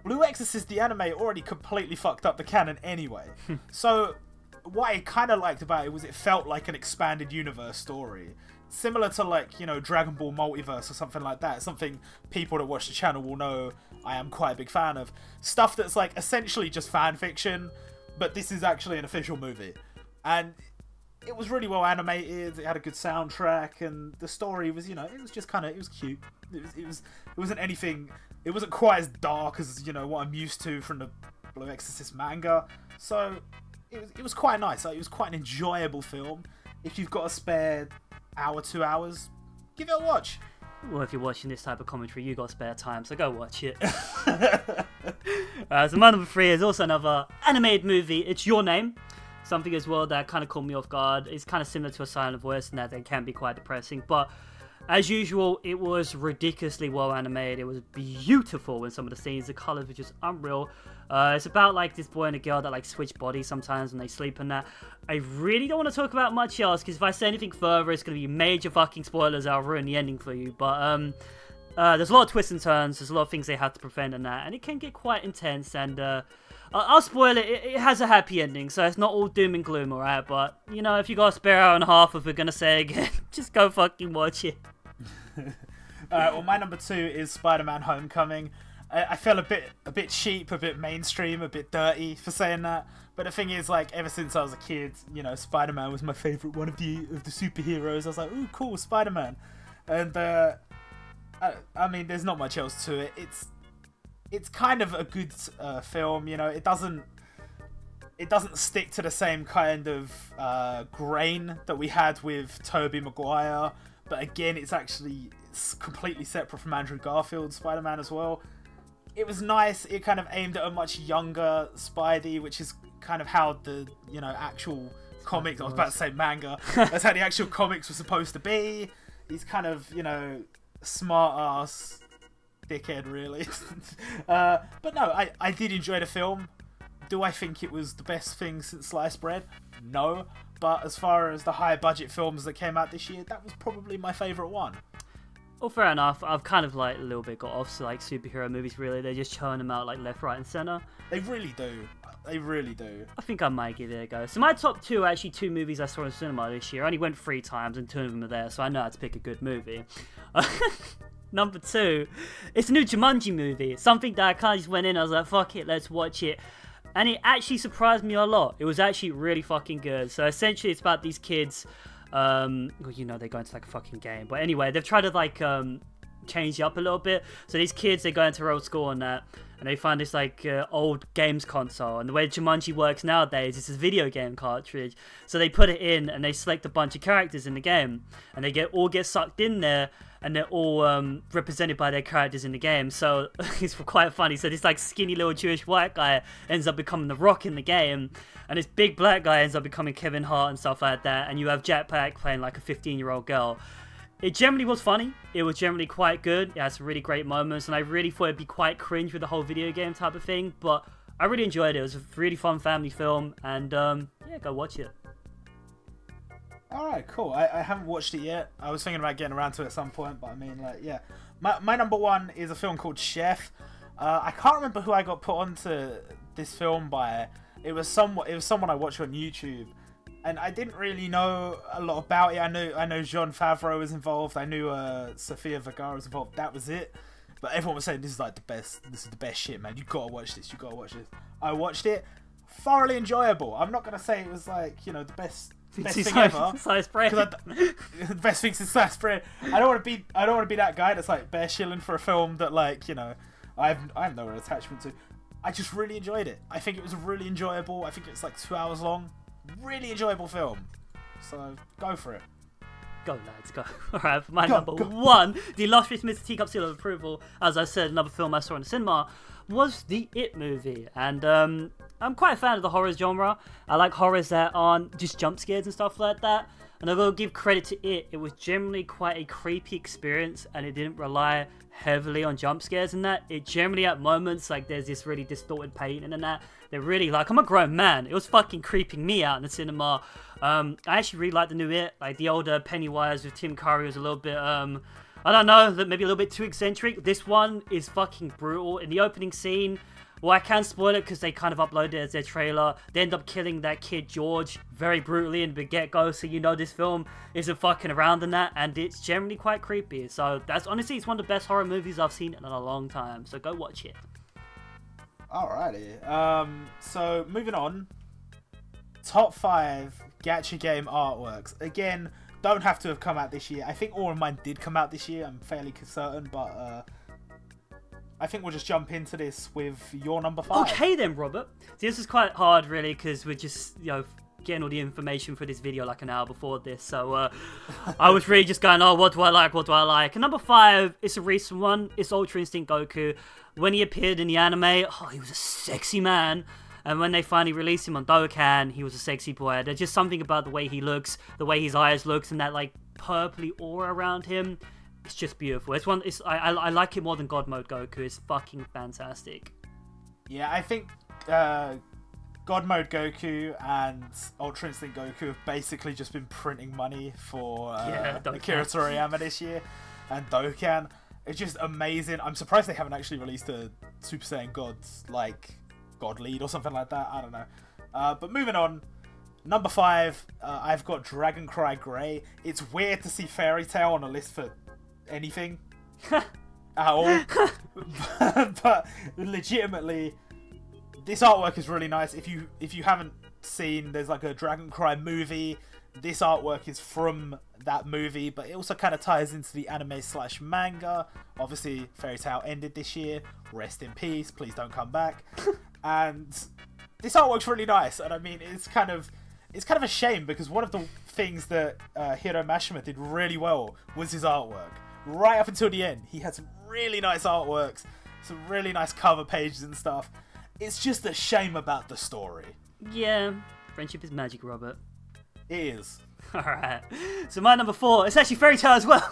Blue Exorcist the anime already completely fucked up the canon anyway. So what I kind of liked about it was it felt like an expanded universe story. Similar to, like, you know, Dragon Ball Multiverse or something like that. Something people that watch the channel will know I am quite a big fan of. Stuff that's like essentially just fan fiction, but this is actually an official movie. And it was really well animated. It had a good soundtrack, and the story was, you know, it was just kind of, it was cute. It wasn't anything. It wasn't quite as dark as, you know, what I'm used to from the Blue Exorcist manga. So it was quite nice. Like, it was quite an enjoyable film. If you've got a spare hour, 2 hours, give it a watch. Well, if you're watching this type of commentary, you got spare time, so go watch it. So my number 3 is also another animated movie. It's Your Name. Something as well that kind of caught me off guard. It's kind of similar to A Silent Voice in that they can be quite depressing. But as usual, it was ridiculously well animated. It was beautiful in some of the scenes. The colours were just unreal. It's about like this boy and a girl that like switch bodies sometimes when they sleep and that. I really don't want to talk about much else, because if I say anything further, it's going to be major fucking spoilers. I'll ruin the ending for you. But there's a lot of twists and turns. There's a lot of things they have to prevent in that. And it can get quite intense, and... I'll spoil it. It has a happy ending, so it's not all doom and gloom, alright? But, you know, if you got a spare hour and a half, if we're going to say again, just go fucking watch it. Alright, well, my number 2 is Spider-Man Homecoming. I feel a bit cheap, a bit mainstream, a bit dirty for saying that. But the thing is, like, ever since I was a kid, you know, Spider-Man was my favourite one of the superheroes. I was like, ooh, cool, Spider-Man. And, I mean, there's not much else to it. It's kind of a good film, you know. It doesn't stick to the same kind of grain that we had with Tobey Maguire, but again, it's completely separate from Andrew Garfield's Spider-Man as well. It was nice. It kind of aimed at a much younger Spidey, which is kind of how the, you know, actual comics, I was about to say manga, that's how the actual comics were supposed to be. He's kind of, you know, smart ass dickhead, really. But no, I did enjoy the film. Do I think it was the best thing since sliced bread? No. but as far as the high budget films that came out this year, that was probably my favourite one. Well, fair enough. I've kind of like a little bit got off like superhero movies. Really, they just churn them out like left, right, and center. They really do. They really do. I think I might give it a go. So my top two are actually two movies I saw in cinema this year. I only went 3 times, and 2 of them are there, so I know how to pick a good movie. Number 2, it's a new Jumanji movie. Something that I kind of just went in. I was like, fuck it, let's watch it. And it actually surprised me a lot. It was actually really fucking good. So essentially, it's about these kids. Well, you know, they go into like a fucking game, but anyway, they've tried to like change it up a little bit. So these kids, they go into road school and that, and they find this like old games console, and the way Jumanji works nowadays is a video game cartridge. So they put it in and they select a bunch of characters in the game, and they all get sucked in there, and they're all represented by their characters in the game. So it's quite funny. So this like skinny little Jewish white guy ends up becoming The Rock in the game, and this big black guy ends up becoming Kevin Hart and stuff like that, and you have Jack Black playing like a 15-year-old girl. It generally was funny. It was generally quite good. It had some really great moments, and I really thought it'd be quite cringe with the whole video game type of thing, but I really enjoyed it. It was a really fun family film, and yeah, go watch it. Alright, cool. I haven't watched it yet. I was thinking about getting around to it at some point, but I mean, like, yeah. My number 1 is a film called Chef. I can't remember who I got put onto this film by. It was someone I watched on YouTube, and I didn't really know a lot about it. I know Jon Favreau was involved. I knew Sofia Vergara was involved. That was it. But everyone was saying this is like the best. This is the best shit, man. You gotta watch this. You gotta watch this. I watched it. Thoroughly enjoyable. I'm not gonna say it was like, you know, the best thing ever. Sliced bread. The best thing since sliced bread. I don't want to be that guy that's like bare shilling for a film that, like, you know, I have no attachment to. I just really enjoyed it. I think it was really enjoyable. I think it's like 2 hours long. Really enjoyable film. So go for it. Go, lads, go. Alright, for my number 1, the illustrious Mr. Teacup Seal of Approval, as I said, another film I saw in the cinema, was the It movie. And I'm quite a fan of the horror genre. I like horrors that aren't just jump scares and stuff like that. And I will give credit to it. It was generally quite a creepy experience, and it didn't rely heavily on jump scares and that. It generally, at moments, like, there's this really distorted painting and that. They're really, like, I'm a grown man. It was fucking creeping me out in the cinema. I actually really like the new It. Like, the older Pennywise with Tim Curry was a little bit, I don't know, maybe a little bit too eccentric. This one is fucking brutal. In the opening scene, well, I can't spoil it because they kind of uploaded it as their trailer. They end up killing that kid George very brutally in the get-go, so you know this film isn't fucking around in that, and it's generally quite creepy. So that's honestly, it's one of the best horror movies I've seen in a long time. So go watch it. Alrighty. So moving on. Top 5 gacha game artworks. Again, don't have to have come out this year. I think all of mine did come out this year. I'm fairly certain, but I think we'll just jump into this with your number 5. Okay then, Robert. This is quite hard, really, because we're just, you know, getting all the information for this video like an hour before this. So I was really just going, oh, what do I like? What do I like? And number 5, it's a recent one. It's Ultra Instinct Goku. When he appeared in the anime, oh, he was a sexy man. And when they finally released him on Dokkan, he was a sexy boy. There's just something about the way he looks, the way his eyes looks, and that like purpley aura around him. It's just beautiful. I like it more than God Mode Goku. It's fucking fantastic. Yeah, I think God Mode Goku and Ultra Instinct Goku have basically just been printing money for Akira Toriyama this year, and Dokkan. It's just amazing. I'm surprised they haven't actually released a Super Saiyan Gods like God Lead or something like that. I don't know. But moving on. Number 5, I've got Dragon Cry Grey. It's weird to see Fairy Tail on a list for anything at all. But legitimately, this artwork is really nice. If you haven't seen, there's like a Dragon Cry movie. This artwork is from that movie, but it also kind of ties into the anime/manga. Obviously, Fairy Tail ended this year. Rest in peace. Please don't come back. And this artwork's really nice. And I mean, it's kind of a shame because one of the things that Hiro Mashima did really well was his artwork. Right up until the end, he had some really nice artworks, some really nice cover pages and stuff. It's just a shame about the story. Yeah, friendship is magic, Robert. It is. Alright, so my number 4, it's actually Fairy Tail as well.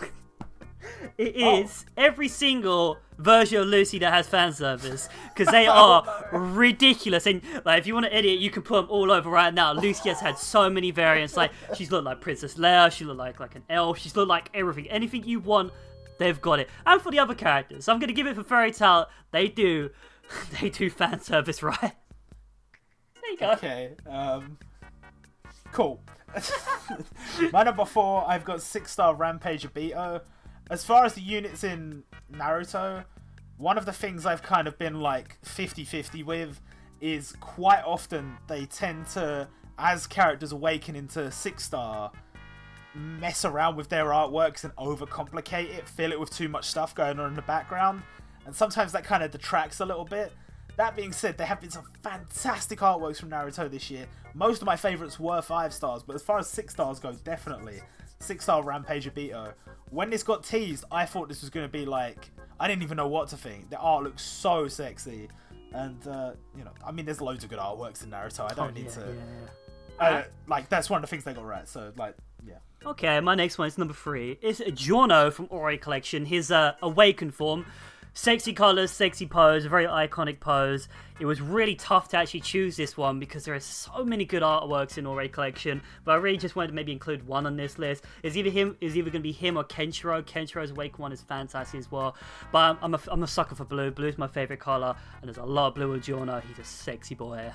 It is every single version of Lucy that has fan service, because they are ridiculous. And like, if you want to edit, you can put them all over right now. Lucy has had so many variants. Like, she's looked like Princess Leia, she looked like an elf, she's looked like everything. Anything you want, they've got it. And for the other characters, I'm gonna give it for Fairy Tail. They do fan service right. There you go. Okay. Cool. My number 4, I've got 6-star Rampage Obito. As far as the units in Naruto, one of the things I've kind of been like 50-50 with is quite often they tend to, as characters awaken into 6-star, mess around with their artworks and overcomplicate it, fill it with too much stuff going on in the background, and sometimes that kind of detracts a little bit. That being said, there have been some fantastic artworks from Naruto this year. Most of my favourites were 5 stars, but as far as 6 stars go, definitely 6-star Rampage Obito. When this got teased, I thought this was going to be like, I didn't even know what to think. The art looks so sexy, and you know, I mean, there's loads of good artworks in Naruto. I don't need to. Like, that's one of the things they got right. So like, yeah. Okay, my next one is number 3. It's Giorno from Ori Collection. His awakened form. Sexy colours, sexy pose, a very iconic pose. It was really tough to actually choose this one because there are so many good artworks in Ori Collection, but I really just wanted to maybe include one on this list. It's either going to be him or Kenshiro. Kenshiro's Awake one is fantastic as well, but I'm a sucker for blue. Blue's my favourite colour, and there's a lot of blue with Giorno. He's a sexy boy.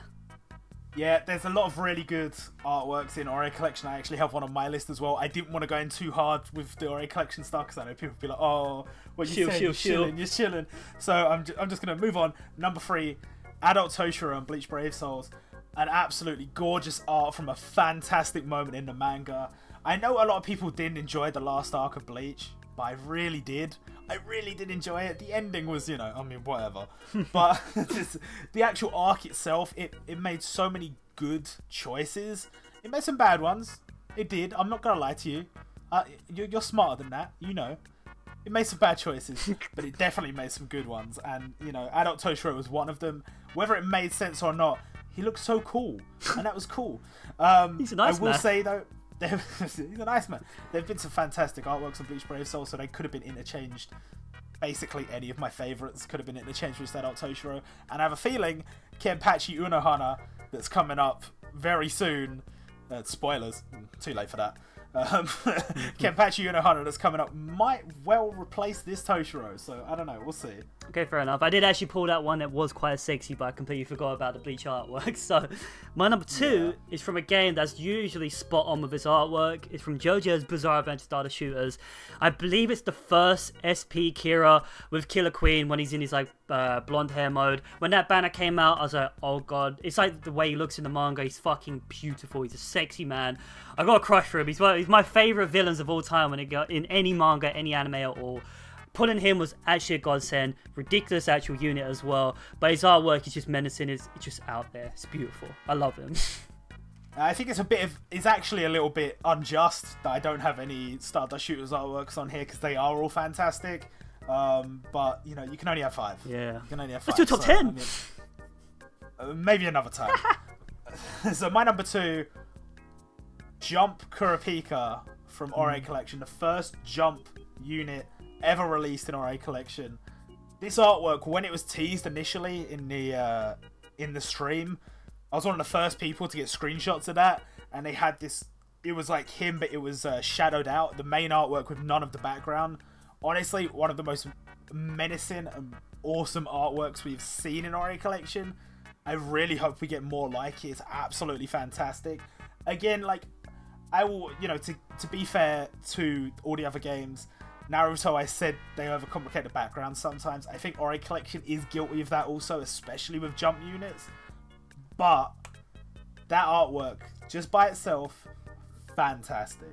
Yeah, there's a lot of really good artworks in Ori Collection. I actually have one on my list as well. I didn't want to go in too hard with the Ori Collection stuff because I know people will be like, oh, what you saying? You're chilling. So I'm just going to move on. Number 3, Adult Toshiro and Bleach Brave Souls. An absolutely gorgeous art from a fantastic moment in the manga. I know a lot of people didn't enjoy the last arc of Bleach, but I really did. I really did enjoy it. The ending was, you know, I mean, whatever. But the actual arc itself, it made so many good choices. It made some bad ones. It did. I'm not going to lie to you. You're smarter than that. You know. It made some bad choices, but it definitely made some good ones. And, you know, Adult Toshiro was one of them. Whether it made sense or not, he looked so cool. And that was cool. He's a nice man. I will say, though, he's a nice man. There have been some fantastic artworks on Bleach Brave Soul, so they could have been interchanged. Basically, any of my favourites could have been interchanged with Adult Toshiro. And I have a feeling Kenpachi Unohana, that's coming up very soon, spoilers, too late for that, Kenpachi Unohana that's coming up might well replace this Toshiro, so I don't know, we'll see. Okay, fair enough. I did actually pull that one that was quite sexy, but I completely forgot about the Bleach artwork. So, my number 2 is from a game that's usually spot on with its artwork. It's from JoJo's Bizarre Adventure Starter Shooters. I believe it's the first SP Kira with Killer Queen when he's in his like blonde hair mode. When that banner came out, I was like, oh god. It's like the way he looks in the manga. He's fucking beautiful. He's a sexy man. I got a crush for him. He's my favourite villains of all time when it got in any manga, any anime at all. Pulling him was actually a godsend. Ridiculous actual unit as well. But his artwork is just menacing. It's just out there. It's beautiful. I love him. I think it's actually a little bit unjust that I don't have any Stardust Shooters artworks on here because they are all fantastic. But, you know, you can only have 5. Yeah. You can only have 5. Let's do top 10. I mean, maybe another time. So my number 2, Jump Kurapika from Ori Collection. The first Jump unit ever released in Ori Collection. This artwork, when it was teased initially in the stream, I was one of the first people to get screenshots of that, and they had this, it was like him, but it was shadowed out, the main artwork with none of the background. Honestly, one of the most menacing and awesome artworks we've seen in Ori Collection. I really hope we get more like it. It's absolutely fantastic. Again, like, I will, you know, to be fair to all the other games, Naruto, I said they overcomplicate the background sometimes. I think Ori Collection is guilty of that also, especially with jump units. But that artwork, just by itself, fantastic.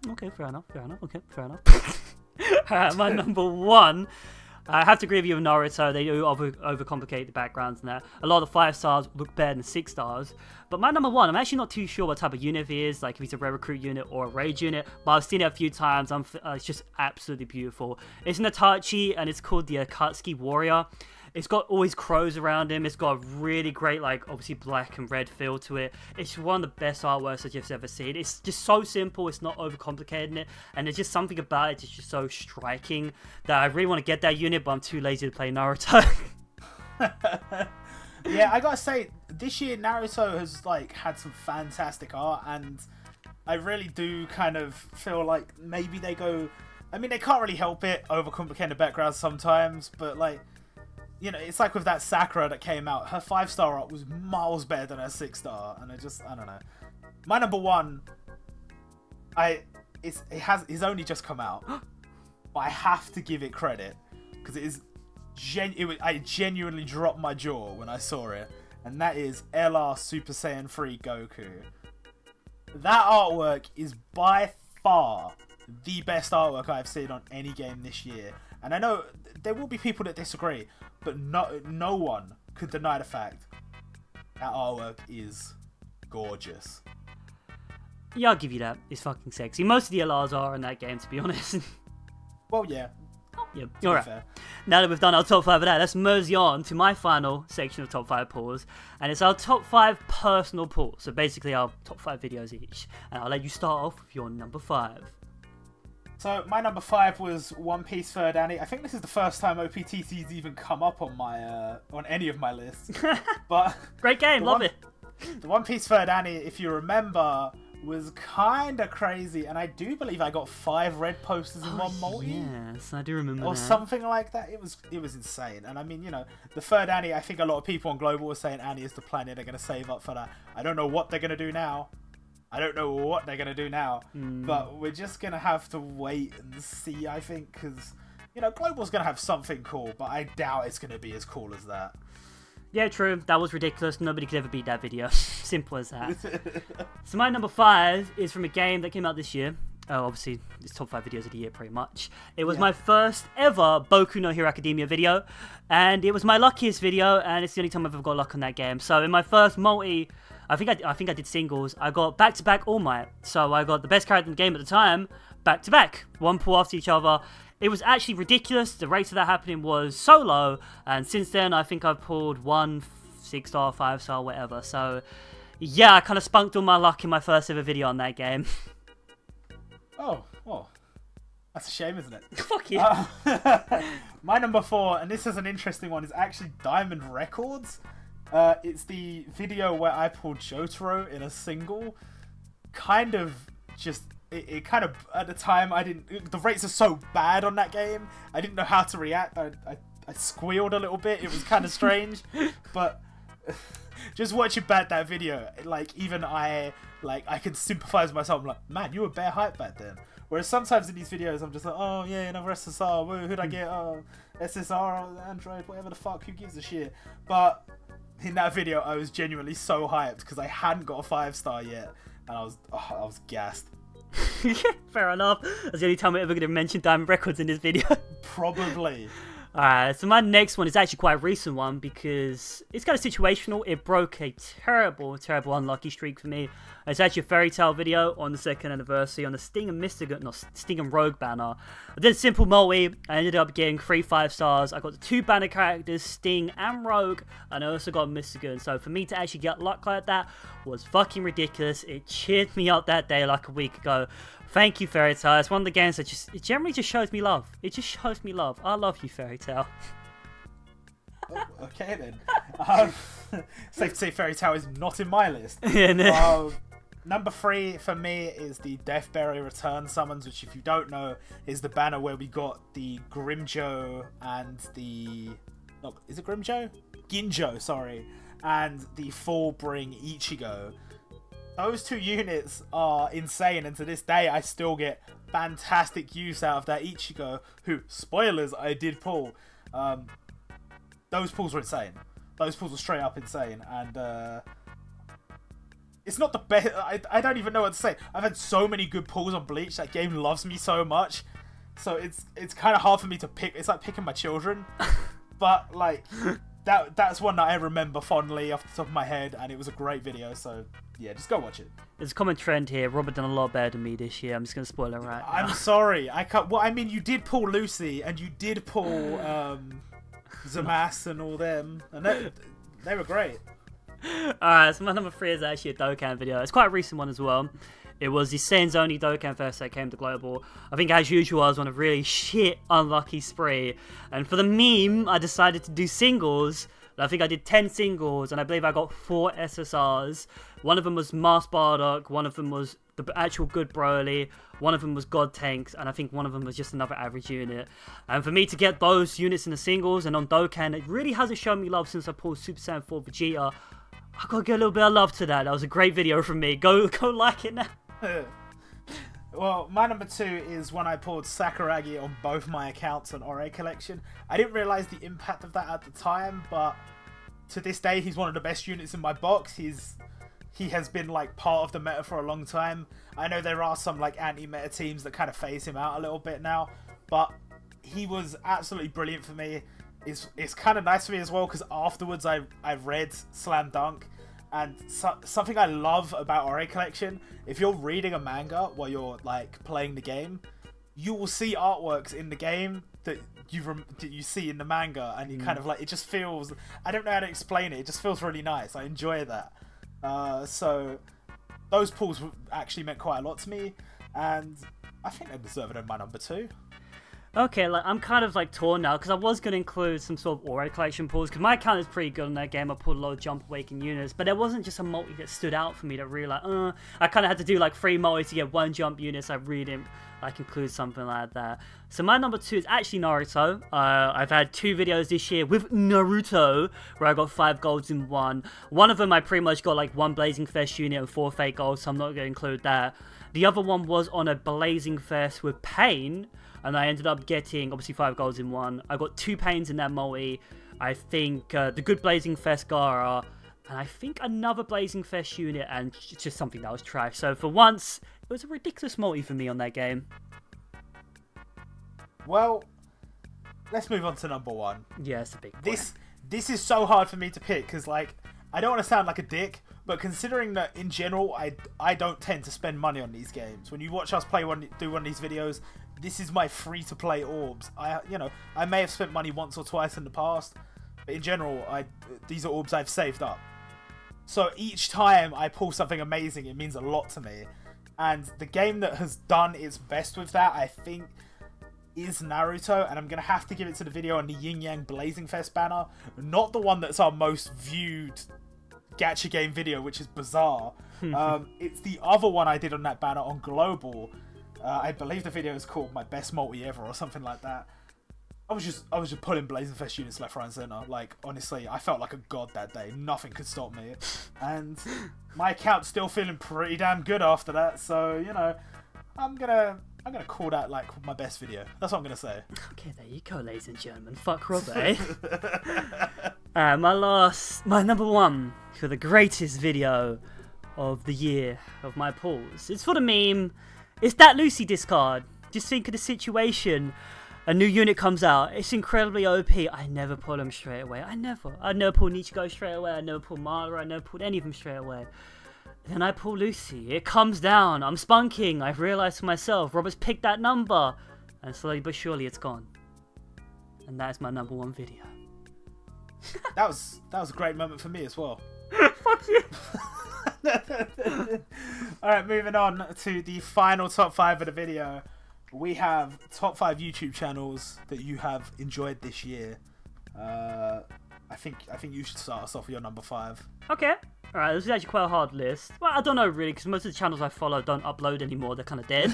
Okay, fair enough. Okay, fair enough. Alright, my number 1. I have to agree with you with Naruto. They do overcomplicate the backgrounds and that. A lot of the 5 stars look better than 6 stars. But my number 1, I'm actually not too sure what type of unit he is, like if he's a rare recruit unit or a rage unit. But I've seen it a few times. It's just absolutely beautiful. It's an Itachi and it's called the Akatsuki Warrior. It's got always crows around him. It's got a really great, like, obviously black and red feel to it. It's one of the best artworks I've just ever seen. It's just so simple. It's not overcomplicating it. And there's just something about it that's just so striking that I really want to get that unit, but I'm too lazy to play Naruto. Yeah, I gotta say, this year Naruto has like had some fantastic art, and I really do kind of feel like maybe they go. I mean, they can't really help it, overcomplicating the backgrounds sometimes, but like, you know, it's like with that Sakura that came out, her 5-star art was miles better than her 6-star, and I don't know. My number one, it's only just come out, but I have to give it credit because it is. I genuinely dropped my jaw when I saw it, and that is LR Super Saiyan 3 Goku. That artwork is by far the best artwork I've seen on any game this year, and I know there will be people that disagree, but no one could deny the fact that artwork is gorgeous. Yeah, I'll give you that. It's fucking sexy. Most of the LRs are in that game, to be honest. Well, yeah. Yeah, alright. Now that we've done our top 5 of that, let's mosey on to my final section of top 5 pulls, and it's our top 5 personal pulls. So basically our top 5 videos each, and I'll let you start off with your number 5. So my number 5 was One Piece Third Annie. I think this is the first time OPTC's even come up on my on any of my lists. But great game, love it. The One Piece Third Annie, if you remember, was kind of crazy, and I do believe I got 5 red posters in one multi. Yes, I do remember or that. something like that. It was insane. And I mean, you know, the third Annie, I think a lot of people on Global were saying Annie is the planet. They're going to save up for that. I don't know what they're going to do now. But we're just going to have to wait and see, I think, because, you know, Global's going to have something cool, but I doubt it's going to be as cool as that. Yeah, true. That was ridiculous. Nobody could ever beat that video. Simple as that. So my number 5 is from a game that came out this year. Obviously, it's top 5 videos of the year, pretty much. It was my first ever Boku no Hero Academia video, and it was my luckiest video, and it's the only time I've ever got luck on that game. So in my first multi, I think I did singles. I got back-to-back All Might. So I got the best character in the game at the time, back-to-back, one pull after each other. It was actually ridiculous. The rate of that happening was so low, and since then I think I've pulled 1 6-star, 5-star, whatever. So yeah, I kind of spunked all my luck in my first ever video on that game. Oh, well, that's a shame, isn't it? Fuck you. My number 4, and this is an interesting one, is actually Diamond Records. It's the video where I pulled Jotaro in a single. Kind of just... It kind of, at the time, the rates are so bad on that game, I didn't know how to react. I squealed a little bit. It was kind of strange, but just watching back that video, like, even I could sympathize with myself. I'm like, man, you were bare hype back then. Whereas sometimes in these videos, I'm just like, oh yeah, another SSR, woo, who'd I get? Oh, SSR, Android, whatever the fuck, who gives a shit? But in that video, I was genuinely so hyped because I hadn't got a 5-star yet, and I was gassed. Fair enough. That's the only time we're ever going to mention Diamond Records in this video. Probably. Alright, so my next one is actually quite a recent one because it's kind of situational. It broke a terrible unlucky streak for me. It's actually a Fairy Tail video on the 2nd anniversary on the Sting and Rogue banner. I did a simple multi. I ended up getting 3 5-stars. I got the 2 banner characters, Sting and Rogue, and I also got Mystigan. So for me to actually get luck like that was fucking ridiculous. It cheered me up that day like a week ago. Thank you, Fairy Tail. It's one of the games that it generally just shows me love. It just shows me love. I love you, Fairy Tail. Oh, okay then. Safe to say Fairy Tail is not in my list. Yeah, no. Number 3 for me is the Deathberry Return Summons, which, if you don't know, is the banner where we got the Grimjo and the... No, is it Grimjo? Ginjo, sorry. And the Fullbring Ichigo. Those 2 units are insane, and to this day I still get fantastic use out of that Ichigo, who, spoilers, I did pull. Those pulls were insane. Those pulls were straight up insane, and it's not the best. I don't even know what to say. I've had so many good pulls on Bleach. That game loves me so much, so it's kind of hard for me to pick. It's like picking my children, but like that's one that I remember fondly off the top of my head, and it was a great video. So yeah, just go watch it. There's a common trend here. Robert done a lot better than me this year. I'm just gonna spoil it right now. I'm sorry. I can't. Well, I mean, you did pull Lucy, and you did pull Zamass and all them, and they were great. Alright, so my number 3 is actually a Dokkan video. It's quite a recent one as well. It was the Saiyans Only Dokkan Fest that came to Global. I think, as usual, I was on a really shit unlucky spree. And for the meme, I decided to do singles. I think I did 10 singles, and I believe I got 4 SSRs. One of them was Mars Bardock, one of them was the actual good Broly, one of them was God Tanks, and I think one of them was just another average unit. And for me to get those units in the singles and on Dokkan, it really hasn't shown me love since I pulled Super Saiyan 4 Vegeta. I gotta give a little bit of love to that. That was a great video from me. Go like it now. Well, my number 2 is when I pulled Sakuragi on both my accounts on Ore Collection. I didn't realise the impact of that at the time, but to this day, he's one of the best units in my box. He has been like part of the meta for a long time. I know there are some like anti-meta teams that kind of phase him out a little bit now, but he was absolutely brilliant for me. It's kind of nice for me as well, because afterwards I read Slam Dunk. And something I love about Ore Collection, if you're reading a manga while you're like playing the game, you will see artworks in the game that you see in the manga, and you kind of like, it just feels, I don't know how to explain it, it just feels really nice. I enjoy that. So those pulls actually meant quite a lot to me, and I think they deserve it in my number 2. Okay, like I'm kind of like torn now, because I was going to include some sort of Ore Collection pulls, because my account is pretty good in that game. I pulled a lot of Jump Awaken units, but there wasn't just a multi that stood out for me that really like, I kind of had to do like 3 multis to get 1 jump unit, so I really didn't like include something like that. So my number 2 is actually Naruto. I've had 2 videos this year with Naruto, where I got 5 golds in one. One of them I pretty much got like 1 Blazing Fest unit and 4 fake golds, so I'm not going to include that. The other one was on a Blazing Fest with Pain, and I ended up getting, obviously, 5 golds in one. I got 2 Pains in that multi. I think the good Blazing Fest Gara, and I think another Blazing Fest unit, and just something that was trash. So for once, it was a ridiculous multi for me on that game. Well, let's move on to number 1. Yeah, it's a big one. This is so hard for me to pick, because like, I don't want to sound like a dick, but considering that in general, I don't tend to spend money on these games. When you watch us do one of these videos, this is my free-to-play orbs. I may have spent money once or twice in the past, but in general, these are orbs I've saved up. So each time I pull something amazing, it means a lot to me. And the game that has done its best with that, I think, is Naruto, and I'm going to have to give it to the video on the Yin Yang Blazing Fest banner, not the one that's our most viewed gacha game video, which is bizarre. It's the other one I did on that banner on Global. I believe the video is called My Best Multi Ever or something like that. I was just pulling Blazing Fest units left, right, and center. Like, honestly, I felt like a god that day. Nothing could stop me, and my account's still feeling pretty damn good after that. So you know, I'm gonna call that like my best video. That's what I'm gonna say. Okay, there you go, ladies and gentlemen. Fuck Rob, eh? My number 1 for the greatest video of the year of my pulls. It's for the meme. It's that Lucy discard. Just think of the situation. A new unit comes out. It's incredibly OP. I never pull them straight away. I never pull Nichigo straight away. I never pull Mara. I never pulled any of them straight away. Then I pull Lucy. It comes down. I'm spunking. I've realised for myself, Robert's picked that number. And slowly but surely it's gone. And that is my number 1 video. That was a great moment for me as well. Fuck you. Alright, moving on to the final top 5 of the video. We have top 5 YouTube channels that you have enjoyed this year. I think you should start us off with your number 5. Okay. Alright, this is actually quite a hard list. Well, I don't know really, because most of the channels I follow don't upload anymore. They're kind of dead.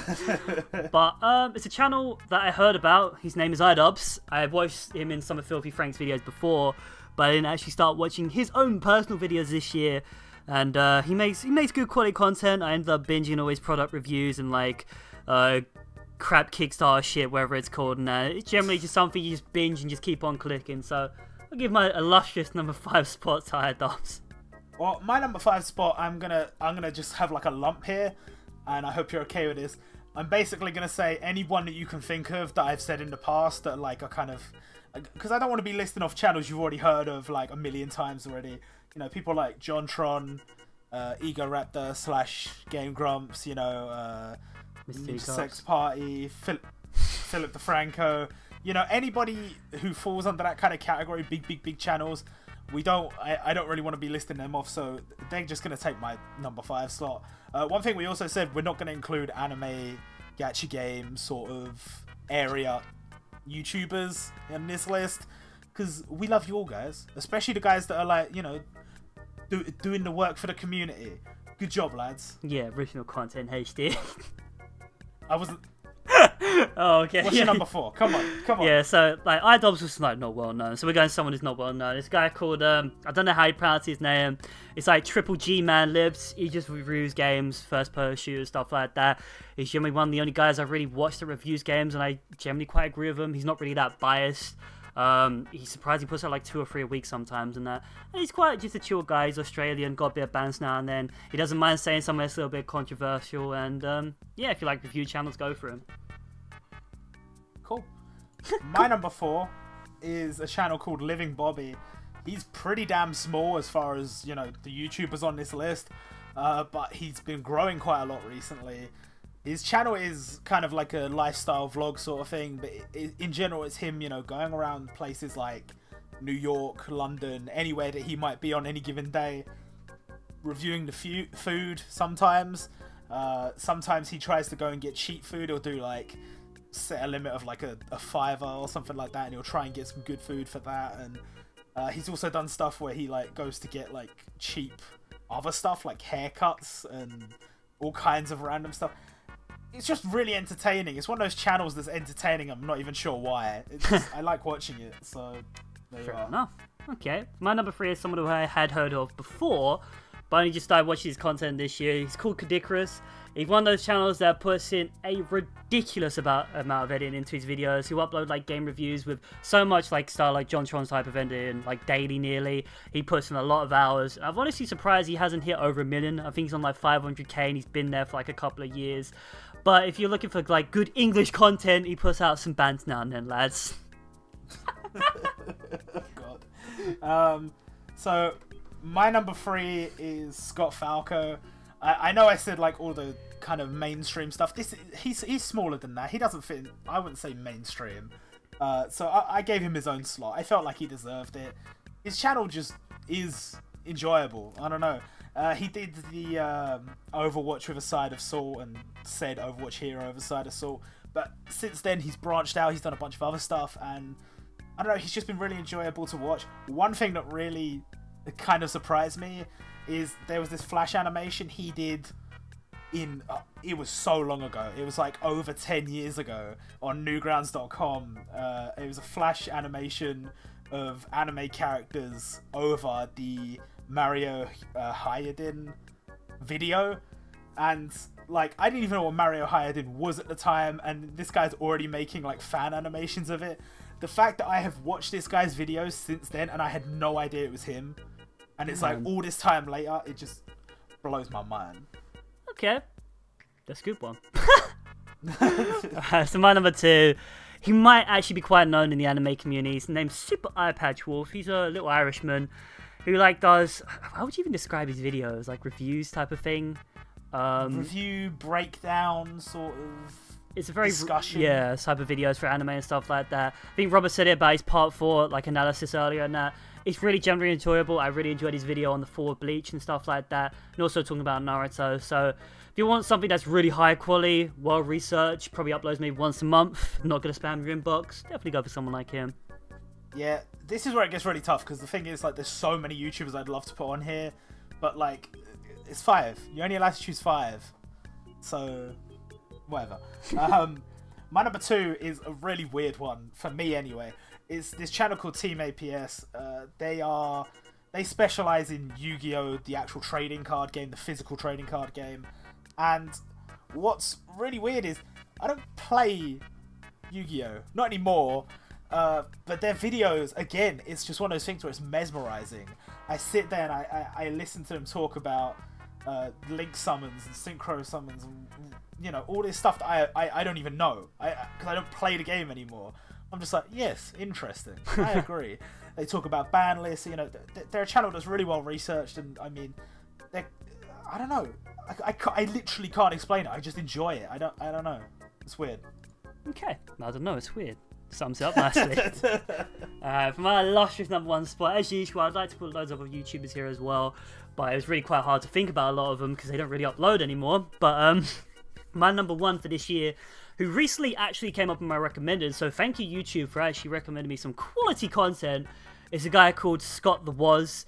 But it's a channel that I heard about. His name is iDubbbz. I've watched him in some of Filthy Frank's videos before, but I didn't actually start watching his own personal videos this year. And he makes good quality content. I ended up binging all his product reviews and like crap Kickstarter shit, whatever it's called. And it's generally just something you just binge and just keep on clicking. So I'll give my illustrious number 5 spot to iDubbbz. Well, my number 5 spot, I'm gonna just have like a lump here, and I hope you're okay with this. I'm basically gonna say anyone that you can think of that I've said in the past that like are kind of, because I don't want to be listing off channels you've already heard of like a million times already. You know, people like JonTron, Ego Raptor / Game Grumps, you know, Sex Party, Philip DeFranco. you know, anybody who falls under that kind of category, big channels, I don't really want to be listing them off, so they're just going to take my number 5 slot. One thing we also said, we're not going to include anime, gacha game sort of area YouTubers in this list, because we love you all, guys, especially the guys that are like, you know, doing the work for the community. Good job, lads. Yeah, original content HD. I wasn't. Oh, okay. What's your number 4? Come on. Yeah, so like iDubbbz was like not well known, so we're going someone who's not well known. This guy called I don't know how you pronounce his name. It's like Triple G Man Libs. He just reviews games, first person shooters, stuff like that. He's generally one of the only guys I've really watched that reviews games, and I generally quite agree with him. He's not really that biased. He's surprised he puts out like 2 or 3 a week sometimes and that. And he's quite just a chill guy. He's Australian, got a bit of bands now and then. He doesn't mind saying something that's a little bit controversial, and yeah, if you like review channels, go for him. Cool. My number 4 is a channel called Living Bobby. He's pretty damn small as far as, you know, the YouTubers on this list, but he's been growing quite a lot recently. His channel is kind of like a lifestyle vlog sort of thing, but in general it's him, you know, going around places like New York, London, anywhere that he might be on any given day, reviewing the food sometimes. Sometimes he tries to go and get cheap food. He'll do like set a limit of like a $5 or something like that, and he'll try and get some good food for that. And he's also done stuff where he like goes to get like cheap other stuff like haircuts and all kinds of random stuff. It's just really entertaining. It's one of those channels that's entertaining. I'm not even sure why. It's just, I like watching it, so there you are. Fair enough. Okay, my number 3 is someone who I had heard of before, but I only just started watching his content this year. He's called Kadikarus. He's one of those channels that puts in a ridiculous amount of editing into his videos. He'll upload like game reviews with so much like style, like John Tron's type of editing, like daily nearly. He puts in a lot of hours. I'm honestly surprised he hasn't hit over 1 million. I think he's on like 500k and he's been there for like a couple of years. But if you're looking for like good English content, he puts out some bands now and then, lads. God. So my number 3 is Scott Falco. I know I said like all the kind of mainstream stuff. He's smaller than that. He doesn't fit in, I wouldn't say mainstream. So I gave him his own slot. I felt like he deserved it. His channel just is enjoyable. I don't know. He did the Overwatch with a side of salt and said Overwatch Hero with a side of salt. But since then he's branched out. He's done a bunch of other stuff, and I don't know. He's just been really enjoyable to watch. One thing that really kind of surprised me is there was this flash animation he did in it was so long ago. It was like over 10 years ago on newgrounds.com. It was a flash animation of anime characters over the Mario Hayadin video, and like I didn't even know what Mario Hayadin was at the time, and this guy's already making like fan animations of it. The fact that I have watched this guy's videos since then and I had no idea it was him, and it's like all this time later, it just blows my mind. Okay, that's a good one. So my number 2, he might actually be quite known in the anime community. His name's Super Eye Patch Wolf. He's a little Irishman who like does, how would you even describe his videos? Like reviews type of thing? Review, breakdown, sort of. It's a very discussion. Yeah, type of videos for anime and stuff like that. I think Robert said it about his part 4 like analysis earlier, and that it's really generally enjoyable. I really enjoyed his video on the Forward Bleach and stuff like that, and also talking about Naruto. So if you want something that's really high quality, well researched, probably uploads maybe once a month, not gonna spam your inbox, definitely go for someone like him. Yeah, this is where it gets really tough, because the thing is, like, there's so many YouTubers I'd love to put on here, but like, it's 5. You're only allowed to choose 5, so whatever. My number 2 is a really weird one for me anyway. It's this channel called Team APS. They specialize in Yu-Gi-Oh, the actual trading card game, the physical trading card game. And what's really weird is I don't play Yu-Gi-Oh, not anymore. But their videos, again, it's just one of those things where it's mesmerizing. I sit there and I listen to them talk about link summons and synchro summons and, you know, all this stuff that I don't even know, because I don't play the game anymore. I'm just like, yes, interesting. I agree. They talk about ban lists. You know, they're a channel that's really well researched, and I mean, I don't know. I literally can't explain it. I just enjoy it. I don't know. It's weird. Okay, I don't know. It's weird. Sums it up nicely. For my illustrious #1 spot, as usual, I'd like to put loads of other YouTubers here as well, but it was really quite hard to think about a lot of them because they don't really upload anymore. But my #1 for this year, who recently actually came up in my recommended, so thank you YouTube for actually recommending me some quality content, is a guy called Scott the Was.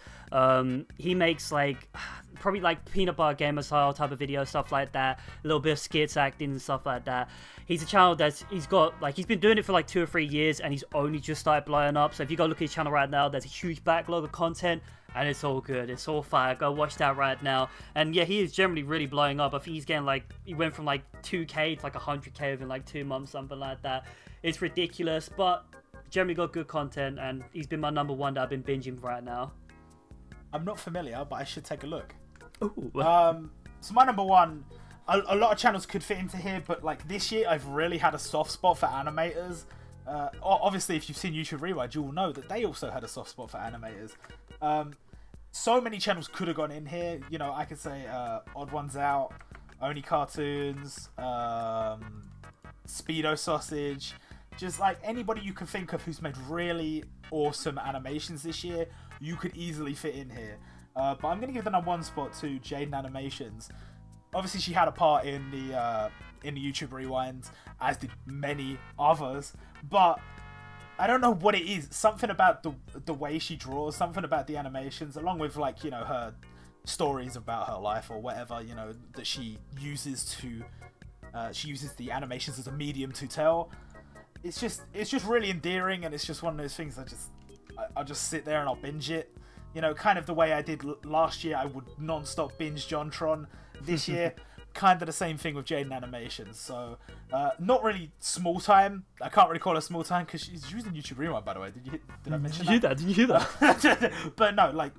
He makes like probably like peanut butter gamer style type of video, stuff like that, a little bit of skits, acting and stuff like that. He's a channel that's he's been doing it for like 2 or 3 years, and he's only just started blowing up. So if you go look at his channel right now, there's a huge backlog of content, and it's all good, it's all fire. Go watch that right now. And yeah, he is generally really blowing up. I think he's getting like, he went from like 2k to like 100k within like 2 months, something like that. It's ridiculous, but generally got good content, and he's been my #1 that I've been binging right now. I'm not familiar, but I should take a look. Ooh. So my #1, a lot of channels could fit into here, but like this year I've really had a soft spot for animators. Obviously, if you've seen YouTube Rewind, you will know that they also had a soft spot for animators. So many channels could have gone in here. You know, I could say Odd Ones Out, Only Cartoons, Speedo Sausage, just like anybody you can think of who's made really awesome animations this year, you could easily fit in here. But I'm going to give the #1 spot to Jaden Animations. Obviously, she had a part in the YouTube Rewind, as did many others. But I don't know what it is. Something about the way she draws, something about the animations, along with like, you know, her stories about her life or whatever, you know, that she uses to she uses the animations as a medium to tell. It's just really endearing, and it's just one of those things I'll just sit there and I'll binge it. You know, kind of the way I did last year, I would non-stop binge JonTron. This year, kind of the same thing with Jaden Animations. So, not really small time. I can't really call her small time because she's using YouTube Rewind, by the way. Did I mention that? Did you hear that? But no, like,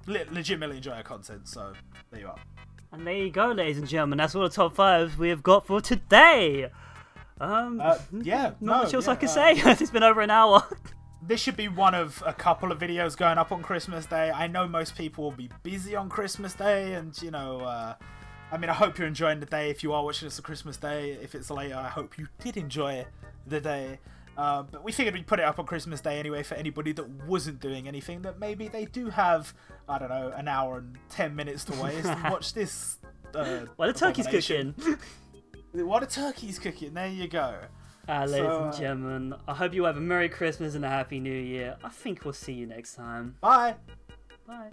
legitimately enjoy her content. So, there you are. And there you go, ladies and gentlemen. That's all the top 5 we have got for today. Yeah, not much else I can say. It's been over an hour. This should be one of a couple of videos going up on Christmas Day. I know most people will be busy on Christmas Day, and you know, I mean, I hope you're enjoying the day. If you are watching this on Christmas Day, if it's later, I hope you did enjoy the day. But we figured we'd put it up on Christmas Day anyway for anybody that wasn't doing anything, that maybe they do have, I don't know, an hour and 10 minutes to waste and watch this. While the turkey's cooking. While the turkey's cooking, there you go. Ladies and gentlemen, I hope you have a Merry Christmas and a Happy New Year. I think we'll see you next time. Bye. Bye.